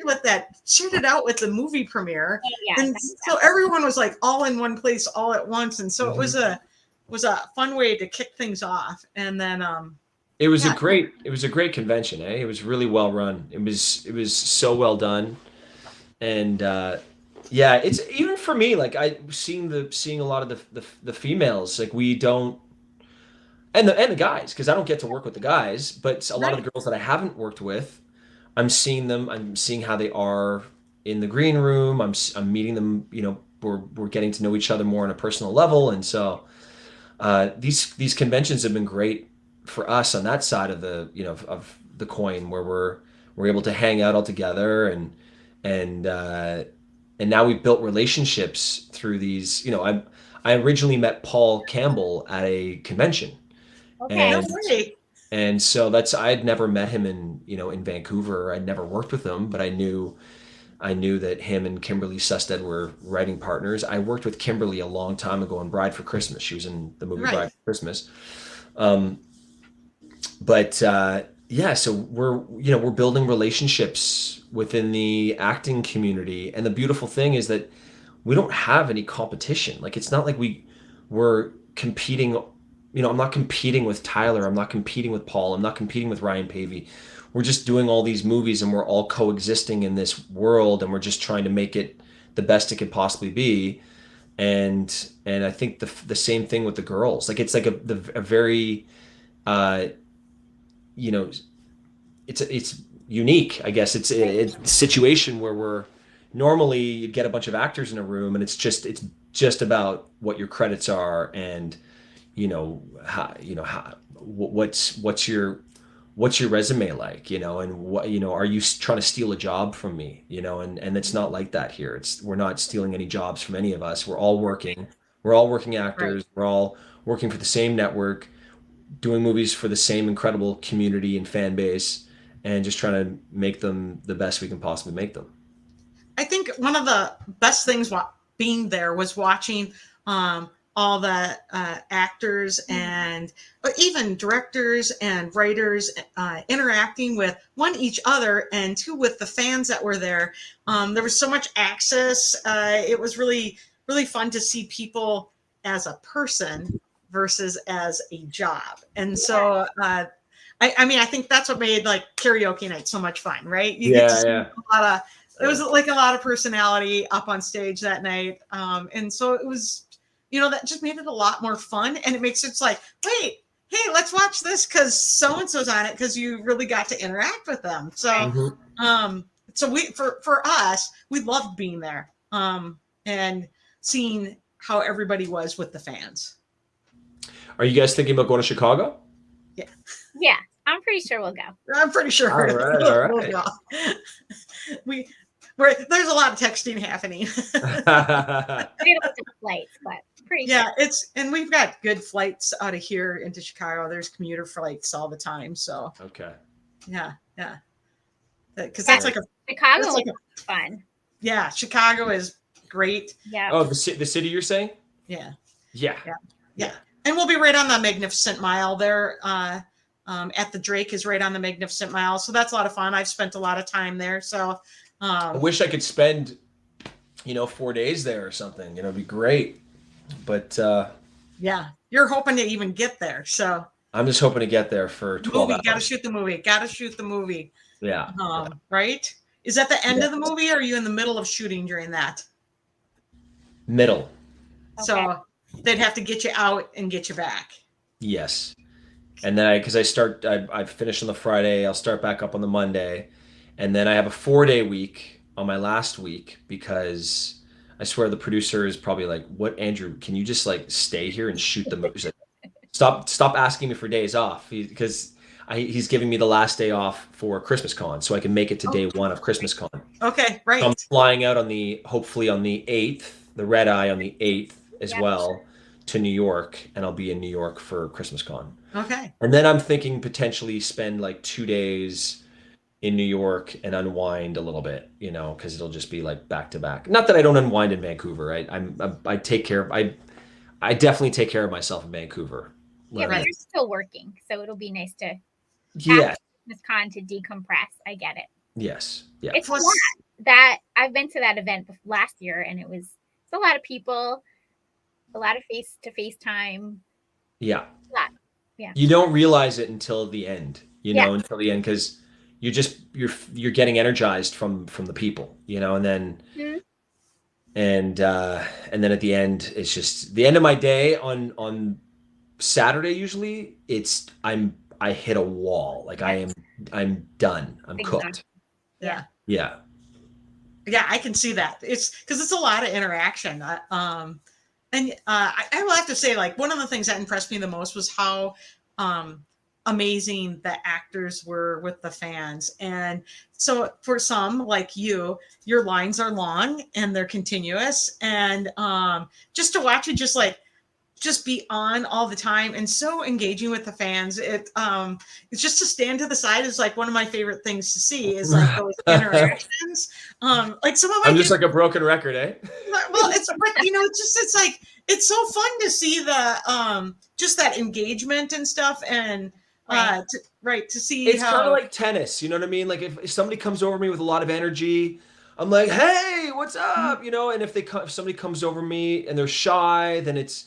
out with the movie premiere, and so everyone was like all in one place all at once, and so it was a fun way to kick things off. And then it was a great convention. It was really well run. It was so well done, and yeah, it's even for me, like seeing a lot of the females, like we don't, and the guys, because I don't get to work with the guys, but a lot of the girls that I haven't worked with, I'm seeing them, I'm seeing how they are in the green room, I'm meeting them, we're getting to know each other more on a personal level, and so these conventions have been great for us on that side of the of the coin, where we're able to hang out all together, and now we've built relationships through these. I originally met Paul Campbell at a convention.
Okay.
And so I'd never met him in Vancouver. I'd never worked with him, but I knew I knew that him and Kimberly Sustad were writing partners. I worked with Kimberly a long time ago on Bride for Christmas. She was in the movie
Right.
Bride for Christmas. Um, but yeah, so we're building relationships within the acting community, and the beautiful thing is that we don't have any competition. Like it's not like we're competing. I'm not competing with Tyler. I'm not competing with Paul. I'm not competing with Ryan Pavey. We're just doing all these movies, and we're all coexisting in this world, and we're just trying to make it the best it could possibly be. And I think the same thing with the girls. Like it's like a very uh, you know it's unique, I guess. It's a situation where we're normally you'd get a bunch of actors in a room, and it's just about what your credits are, and what's your resume like, and what are you trying to steal a job from me, and it's not like that here. We're not stealing any jobs from any of us. We're all working
Right.
actors. We're all working for the same network, doing movies for the same incredible community and fan base, and just trying to make them the best we can possibly make them.
I think one of the best things being there was watching all the actors and even directors and writers interacting with one each other, and two with the fans that were there. There was so much access. It was really, really fun to see people as a person versus as a job. And so I mean, I think that's what made like karaoke night so much fun, right? You get to see
Yeah.
a lot of, it was like a lot of personality up on stage that night. And so it was, that just made it a lot more fun. And it makes it like, wait, hey, let's watch this because so-and-so's on it, because you really got to interact with them. So, so for us, we loved being there and seeing how everybody was with the fans.
Are you guys thinking about going to Chicago?
Yeah, I'm pretty sure we'll go.
I'm pretty sure.
All right.
We'll go. There's a lot of texting happening.
We don't look at flights, but pretty
Yeah,
sure.
and we've got good flights out of here into Chicago. There's commuter flights all the time. So
Okay.
yeah, because that's like
Chicago
that's like
was fun.
yeah, Chicago is great.
Yeah.
Oh, the city you're saying?
Yeah,
Yeah.
and we'll be right on the Magnificent Mile there. At the Drake is right on the Magnificent Mile, so that's a lot of fun. I've spent a lot of time there. So
I wish I could spend 4 days there or something. It'd be great. But
yeah, you're hoping to even get there. So
I'm just hoping to get there for 12 hours.
Got to shoot the movie.
Yeah.
Right? Is that the end
Yeah.
of the movie, or are you in the middle of shooting during that?
Middle.
Okay.
So they'd have to get you out and get you back.
Yes. And then I finish on the Friday, I'll start back up on the Monday. And then I have a 4-day week on my last week, because I swear the producer is probably like, "What, Andrew, can you just like stay here and shoot the movie?" Like, stop asking me for days off, because he's giving me the last day off for Christmas Con, so I can make it to day one of Christmas Con.
Okay, right.
So I'm flying out hopefully on the 8th, the red eye on the 8th as well, to New York, and I'll be in New York for Christmas Con.
Okay.
And then I'm thinking potentially spend like 2 days in New York and unwind a little bit, because it'll just be like back to back. Not that I don't unwind in Vancouver. I take care of, I definitely take care of myself in Vancouver.
Yeah, but you're still working, so it'll be nice to
Yeah.
this con to decompress. I get it.
Yes. Yeah.
It's fun. That I've been to that event last year, and it's a lot of people, a lot of face-to-face time.
Yeah.
A lot. Yeah.
You don't realize it until the end, until the end, because you're getting energized from the people, and then and then at the end, it's just the end of my day on Saturday. Usually I hit a wall. Like I'm done. I'm cooked.
Yeah.
Yeah.
Yeah, I can see that. It's because it's a lot of interaction. And I will have to say, like, one of the things that impressed me the most was how amazing the actors were with the fans. And so for some, like your lines are long and they're continuous. And just to watch it, just like just be on all the time and so engaging with the fans. It's just to stand to the side is like one of my favorite things to see is like those interactions. Like some of my
I'm just like a broken record, eh?
well, it's like it's so fun to see the just that engagement and stuff, and to see
It's kind
how
of like tennis, you know what I mean? Like if somebody comes over me with a lot of energy, I'm like, "Hey, what's up?" You know, and if somebody comes over me and they're shy, then it's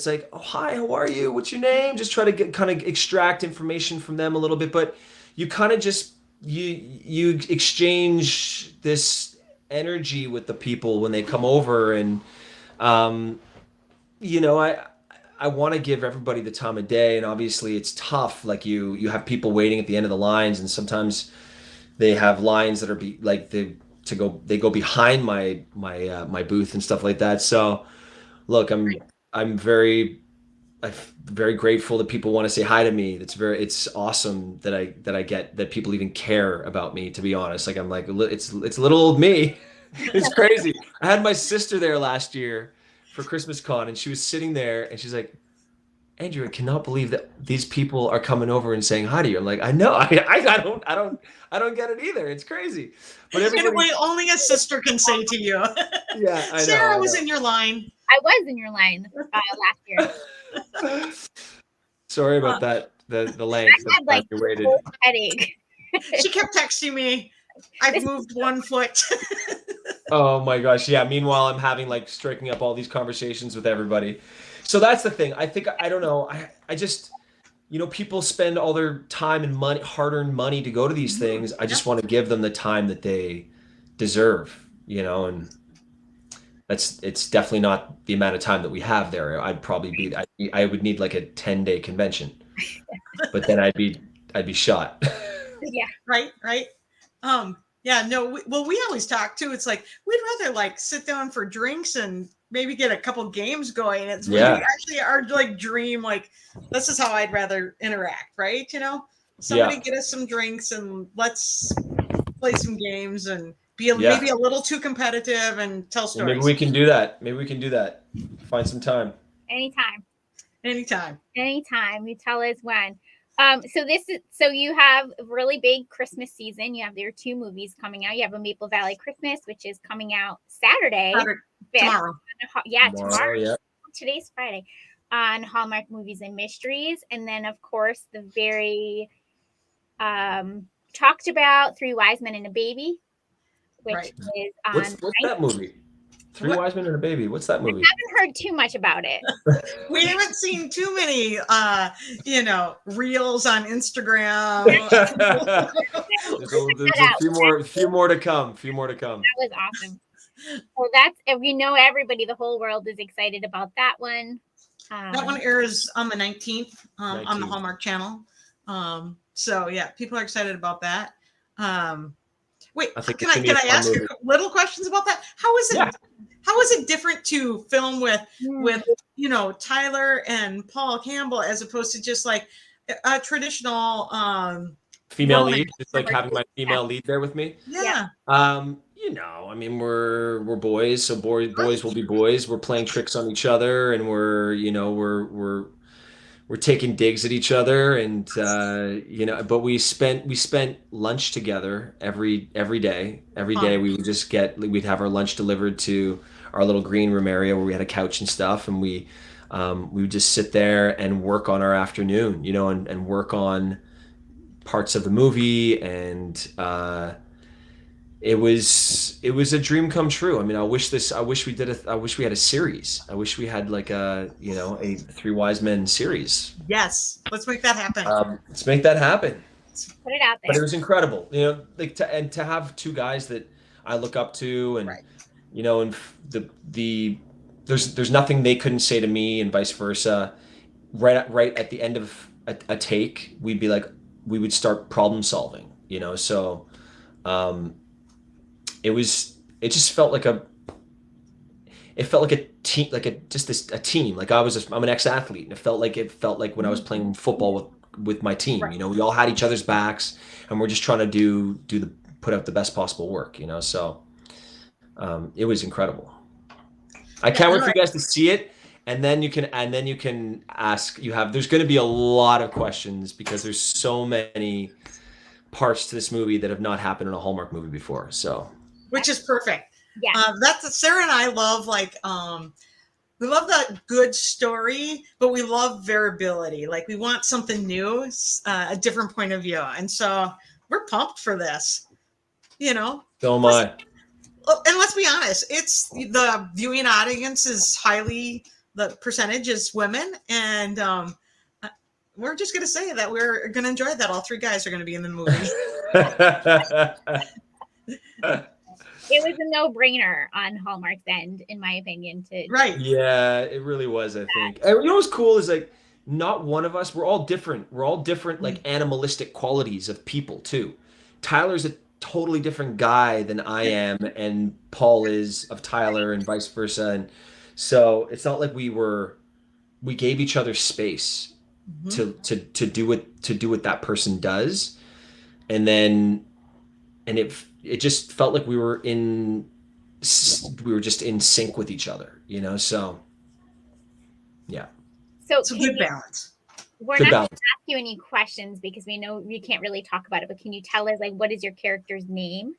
like, "Oh, hi, how are you? What's your name?" Just try to kind of extract information from them a little bit, but you kind of just you exchange this energy with the people when they come over, and um, you know, I want to give everybody the time of day, and obviously it's tough. Like you have people waiting at the end of the lines, and sometimes they have lines that are they go behind my booth and stuff like that. So look, I'm very grateful that people want to say hi to me. It's awesome that I get that people even care about me. To be honest, like I'm like it's little old me. It's crazy. I had my sister there last year for Christmas con, and she was sitting there, and she's like, "Andrew, I cannot believe that these people are coming over and saying hi to you." I'm like, "I know. I don't get it either. It's crazy." But
in a
everybody,
way only a sister can say to you.
yeah, I know.
Sarah
I
was
know.
in your line.
I was in your line last year.
Sorry about that. The length
I had
of time
like
you waited.
full headache.
She kept texting me. I've moved 1 foot.
Oh my gosh, yeah. Meanwhile, I'm having like striking up all these conversations with everybody. So that's the thing. I think I don't know. I just people spend all their time and money, hard-earned money to go to these things. I just want to give them the time that they deserve, and it's definitely not the amount of time that we have there. I'd probably I would need like a 10-day convention, but then I'd be shot.
Yeah.
Right. Yeah, no, we always talk too. It's like we'd rather like sit down for drinks and maybe get a couple games going. It's we
Yeah.
actually our like dream, like this is how I'd rather interact, right? Somebody
Yeah.
get us some drinks and let's play some games and be
Yeah.
maybe a little too competitive and tell
Well,
stories.
maybe we can do that. Maybe we can do that. Find some time.
Anytime. You tell us when. So you have a really big Christmas season. You have your 2 movies coming out. You have a Maple Valley Christmas, which is coming out Saturday.
Tomorrow.
Yeah, tomorrow.
Yeah.
Today's Friday on Hallmark Movies and Mysteries. And then, of course, the very talked about Three Wise Men and a Baby, which is on.
What's that movie? Three Wise Men and a Baby. What's that movie?
I haven't heard too much about it.
We haven't seen too many, reels on Instagram.
There's a few more to come.
That was awesome. So that's, everybody, the whole world is excited about that one.
That one airs on the 19th on the Hallmark Channel. So yeah, people are excited about that. Wait, can I ask you little questions about that? How is it? Yeah. How is it different to film with Tyler and Paul Campbell as opposed to just like a traditional
female lead? Just like having my female lead there with me.
Yeah.
I mean, we're boys, so boys will be boys. We're playing tricks on each other, and we're taking digs at each other, and but we spent lunch together every day. Every day we'd have our lunch delivered to our little green room area where we had a couch and stuff, and we would just sit there and work on our afternoon, and work on parts of the movie, and it was a dream come true. I mean, I wish we had a series. I wish we had like a Three Wise Men series.
Yes, let's make that happen.
Let's make that happen.
Put it out there.
But it was incredible, to have 2 guys that I look up to, and and there's nothing they couldn't say to me, and vice versa. Right at the end of a take, we would start problem solving. So. It just felt like a team, a team. Like I'm an ex-athlete, and it felt like when I was playing football with my team. Right. We all had each other's backs, and we're just trying to put out the best possible work. So it was incredible. I can't wait for you guys to see it, and then you can ask. There's going to be a lot of questions because there's so many parts to this movie that have not happened in a Hallmark movie before. So,
which is perfect.
Yeah.
That's Sarah and I love we love that good story, but we love variability. Like we want something new, a different point of view, and so we're pumped for this. You know,
so am I.
and let's be honest, it's the viewing audience is the percentage is women, and we're just gonna say that we're gonna enjoy that. All three guys are gonna be in the movie.
It was a no-brainer on Hallmark's end, in my opinion.
Right.
Yeah, it really was, I think. And you know what's cool is like not one of us, we're all different. We're all different like animalistic qualities of people too. Tyler's a totally different guy than I am, and Paul is of Tyler, and vice versa. And so it's not like we gave each other space to do what that person does. And then it just felt like we were just in sync with each other, you know? So yeah.
So
it's a good balance.
We're
Good
not
balance.
going to ask you any questions because we know you can't really talk about it, but can you tell us, like, what is your character's name?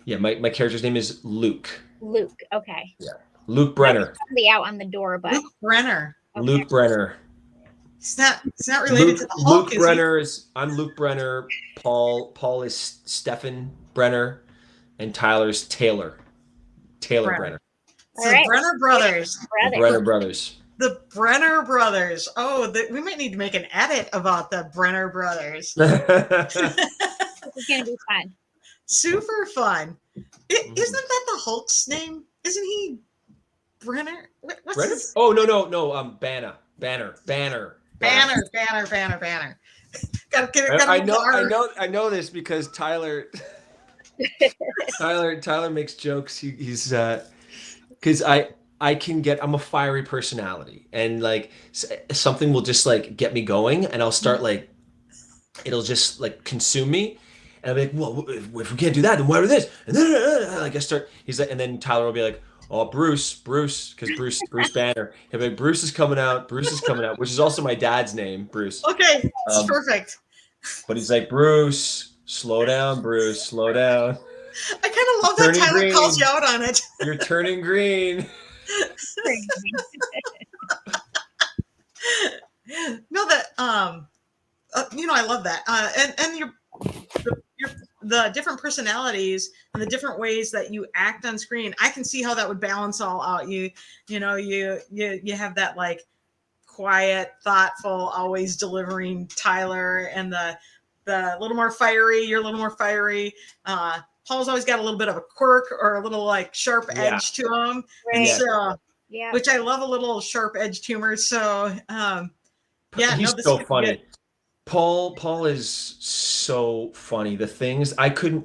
Yeah, my character's name is Luke.
Luke. Okay.
Yeah. Luke Brenner.
Probably out on the door, but
Luke Brenner.
Okay.
Luke Brenner.
It's not related to the Hulk.
Luke Brenner I'm Luke Brenner. Paul is Stefan Brenner, and Tyler's Taylor Brenner.
So right. Brenner brothers.
The Brenner brothers.
The Brenner brothers. Oh, we might need to make an edit about the Brenner brothers.
This is going to be fun.
Super fun. Isn't that the Hulk's name? Isn't he Brenner? What's
Brenner?
his?
Oh, no. Banner. I know this because Tyler makes jokes. He's because I'm a fiery personality, and like something will just like get me going, and I'll start like it'll just like consume me, and I'll be like, well, if we can't do that, then what are this? And then like I start. He's like, and then Tyler will be like, oh, Bruce, because Bruce Banner. He'll be like, Bruce is coming out, which is also my dad's name, Bruce.
Okay, it's perfect.
But he's like, Bruce, slow down, Bruce, slow down.
I kind of love that Tyler
green.
calls you out on it.
You're turning green.
No, that I love that. And your the different personalities and the different ways that you act on screen. I can see how that would balance all out. You have that like quiet, thoughtful, always delivering Tyler, and the little more fiery. You're a little more fiery. Paul's always got a little bit of a quirk or a little like sharp edge to him.
Right.
And so, which I love, a little sharp edged humor. So,
he's so funny. Good. Paul is so funny. The things I could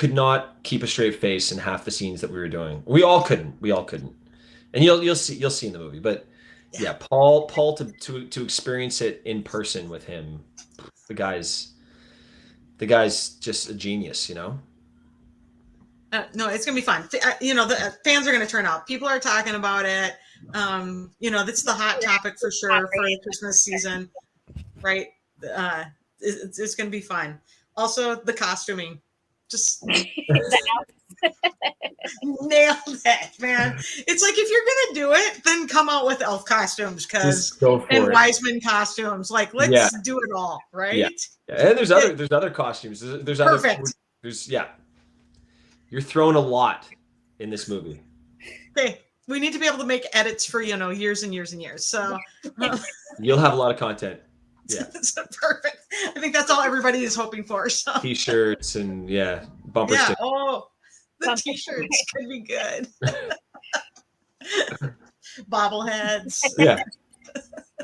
not keep a straight face in half the scenes that we were doing. We all couldn't. And you'll see in the movie. But yeah, Paul to experience it in person with him, the guy's just a genius, you know.
No, it's gonna be fun. The fans are gonna turn out. People are talking about it. That's the hot topic for sure for the Christmas season, right? It's gonna be fun. Also, the costuming, just nailed it, man. It's like, if you're gonna do it, then come out with elf costumes, and Wiseman costumes. Like, let's do it all, right?
Yeah. And there's other costumes. There's
perfect.
You're throwing a lot in this movie.
Okay, we need to be able to make edits for years and years and years. So
you'll have a lot of content. Yeah,
so perfect. I think that's all everybody is hoping for. So
T-shirts and bumper stickers.
Oh, the T-shirts could be good. Bobbleheads.
Yeah.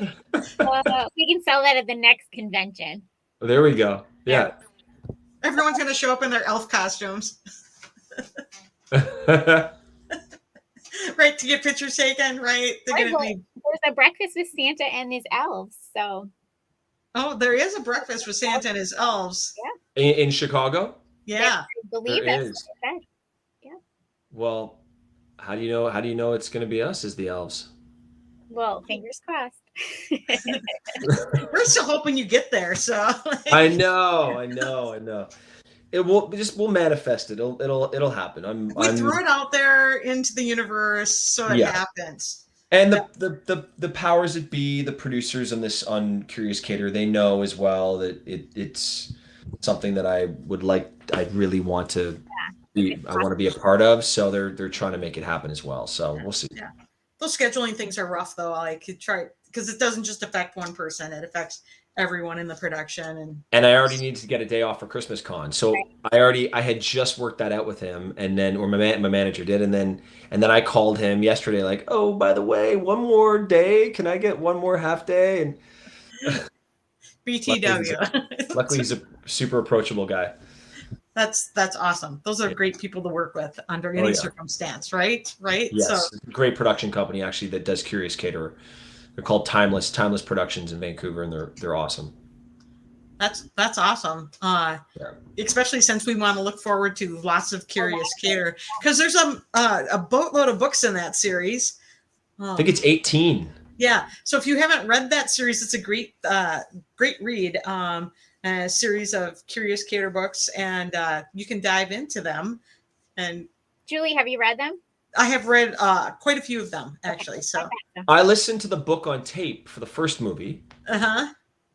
We can sell that at the next convention.
There we go. Yeah.
Everyone's going to show up in their elf costumes. Right, to get pictures taken, right?
There's a breakfast with Santa and his elves, so.
Oh, there is a breakfast with Santa and his elves.
Yeah.
In Chicago?
Yeah.
I believe that's what I said. Yeah.
Well, how do you know it's going to be us as the elves?
Well, fingers crossed.
We're still hoping you get there. So
I know. We'll manifest it. It'll happen.
we
I'm
threw it out there into the universe, so it
yeah.
happens.
And the powers that be, the producers on Curious Cater, they know as well that it's something that I really want to I want to be a part of. So they're trying to make it happen as well. So we'll see.
Yeah. Those scheduling things are rough though. I could try because it doesn't just affect one person; it affects everyone in the production.
And I already needed to get a day off for Christmas con, so I had just worked that out with him, and then or my manager did, and then I called him yesterday, like, oh, by the way, one more day, can I get one more half day? And
BTW.
luckily he's a super approachable guy.
That's awesome. Those are great people to work with under any circumstance, right? Right.
Yes,
So
great production company actually that does Curious Caterer. They're called Timeless Productions in Vancouver, and they're awesome.
that's awesome. Especially since we want to look forward to lots of Curious Cater because there's a boatload of books in that series.
I think it's 18.
Yeah. So if you haven't read that series, it's a great read. A series of Curious Cater books, and you can dive into them. And
Julie, have you read them?
I have read quite a few of them actually. So
I listened to the book on tape for the first movie.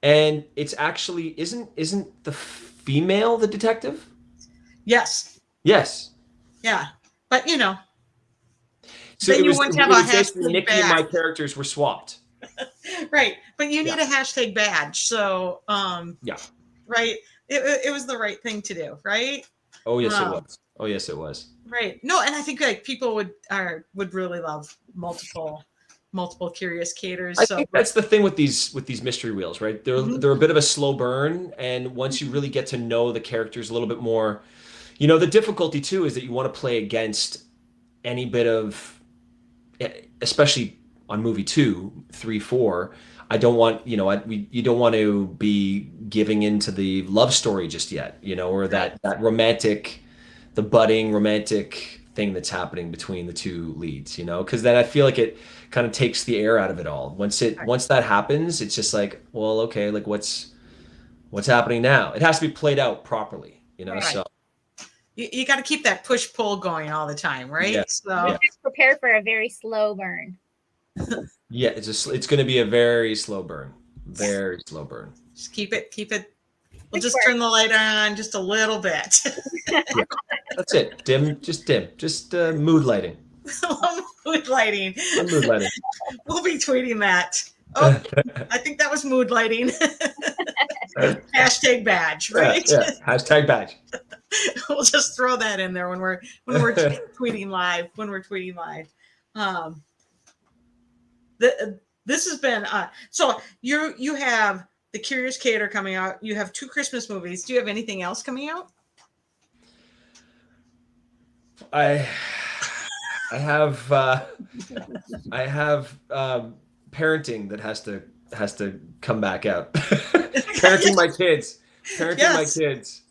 And it's actually isn't the female the detective?
Yes.
Yes.
Yeah, but you know.
So
then
it was,
you wouldn't have a hashtag
Nikki
badge.
and my characters were swapped.
Right, but you need a hashtag badge. So
yeah.
Right. It was the right thing to do, right?
Oh yes, it was. Oh yes, it was.
Right. No, and I think like people would really love multiple Curious Caters.
I think that's the thing with these mystery wheels, right? They're a bit of a slow burn, and once you really get to know the characters a little bit more, the difficulty too is that you want to play against any bit of, especially on movie 2, 3, 4. I don't want, you don't want to be giving into the love story just yet, or that romantic, the budding romantic thing that's happening between the two leads, because then I feel like it kind of takes the air out of it all. Once that happens, it's just like, well, okay, like what's happening now? It has to be played out properly,
Right.
So
you got to keep that push-pull going all the time, right?
Yeah.
So
just prepare for a very slow burn.
Yeah, it's going to be a very slow burn. Very slow burn.
Just keep it. We'll just turn the light on just a little bit.
That's it. Just mood lighting.
Mood lighting.
Mood lighting.
We'll be tweeting that. Oh, I think that was mood lighting. Hashtag badge, right?
Yeah. Hashtag badge.
We'll just throw that in there when we're tweeting live. When we're tweeting live. This has been so you have the Curious Cater coming out. You have 2 Christmas movies. Do you have anything else coming out?
I have parenting that has to come back out. Parenting my kids. My kids.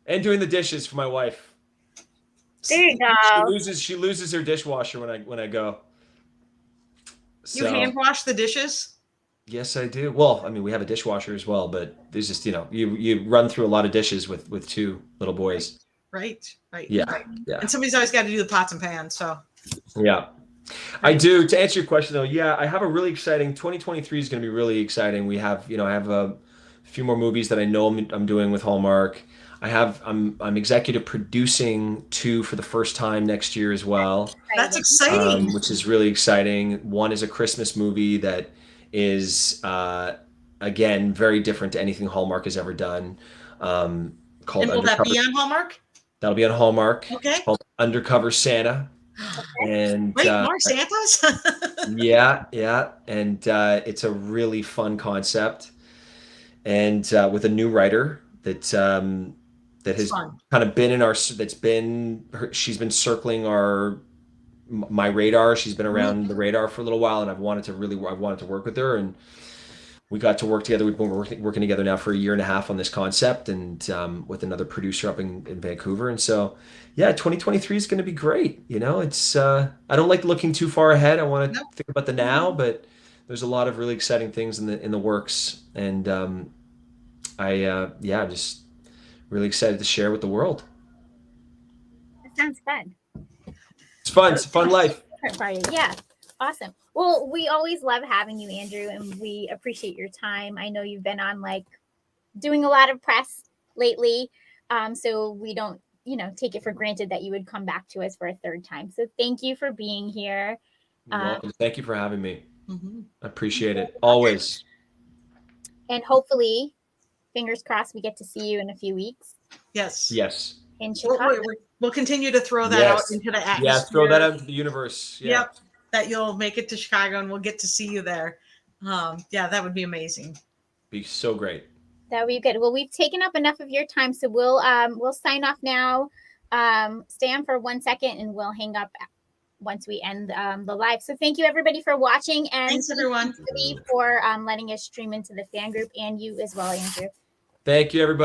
And doing the dishes for my wife.
There you go.
She loses her dishwasher when I go.
You hand wash the dishes?
Yes, I do. Well, I mean, we have a dishwasher as well, but there's just, you run through a lot of dishes with 2 little boys.
Right.
Yeah.
Right.
Yeah.
And somebody's always got to do the pots and pans. So.
Yeah. I do. To answer your question though, yeah, I have a really exciting 2023 is going to be really exciting. We have, I have a few more movies that I know I'm doing with Hallmark. I'm executive producing 2 for the first time next year as well.
That's exciting.
Which is really exciting. One is a Christmas movie that is again very different to anything Hallmark has ever done. Called
and will that be on Hallmark?
That'll be on Hallmark.
Okay.
It's called Undercover Santa. And
wait, more Santas?
yeah, and it's a really fun concept, and with a new writer that has kind of been she's been circling my radar. She's been around the radar for a little while, and I've wanted to work with her, and we got to work together. We've been working together now for a year and a half on this concept, and with another producer up in Vancouver. And so, yeah, 2023 is going to be great. You know, it's I don't like looking too far ahead. I want to
No.
think about the now, but there's a lot of really exciting things in the works, and I'm just really excited to share with the world.
That sounds fun.
It's fun. It's a fun life.
Party. Yeah. Awesome. Well, we always love having you, Andrew, and we appreciate your time. I know you've been on like doing a lot of press lately. So we don't, take it for granted that you would come back to us for a third time. So thank you for being here.
You're welcome. Thank you for having me.
Mhm.
I appreciate it. Always.
And hopefully, fingers crossed, we get to see you in a few weeks
Yes.
Yes.
in Chicago.
We'll continue to throw that out into the atmosphere.
Yeah, throw that out into the universe. Yeah.
Yep. That you'll make it to Chicago and we'll get to see you there. Yeah, that would be amazing.
Be so great.
That would be good. Well, we've taken up enough of your time, so we'll sign off now. Stay on for 1 second, and we'll hang up once we end the live. So thank you everybody for watching, and
Thanks everyone
for letting us stream into the fan group, and you as well, Andrew.
Thank you, everybody.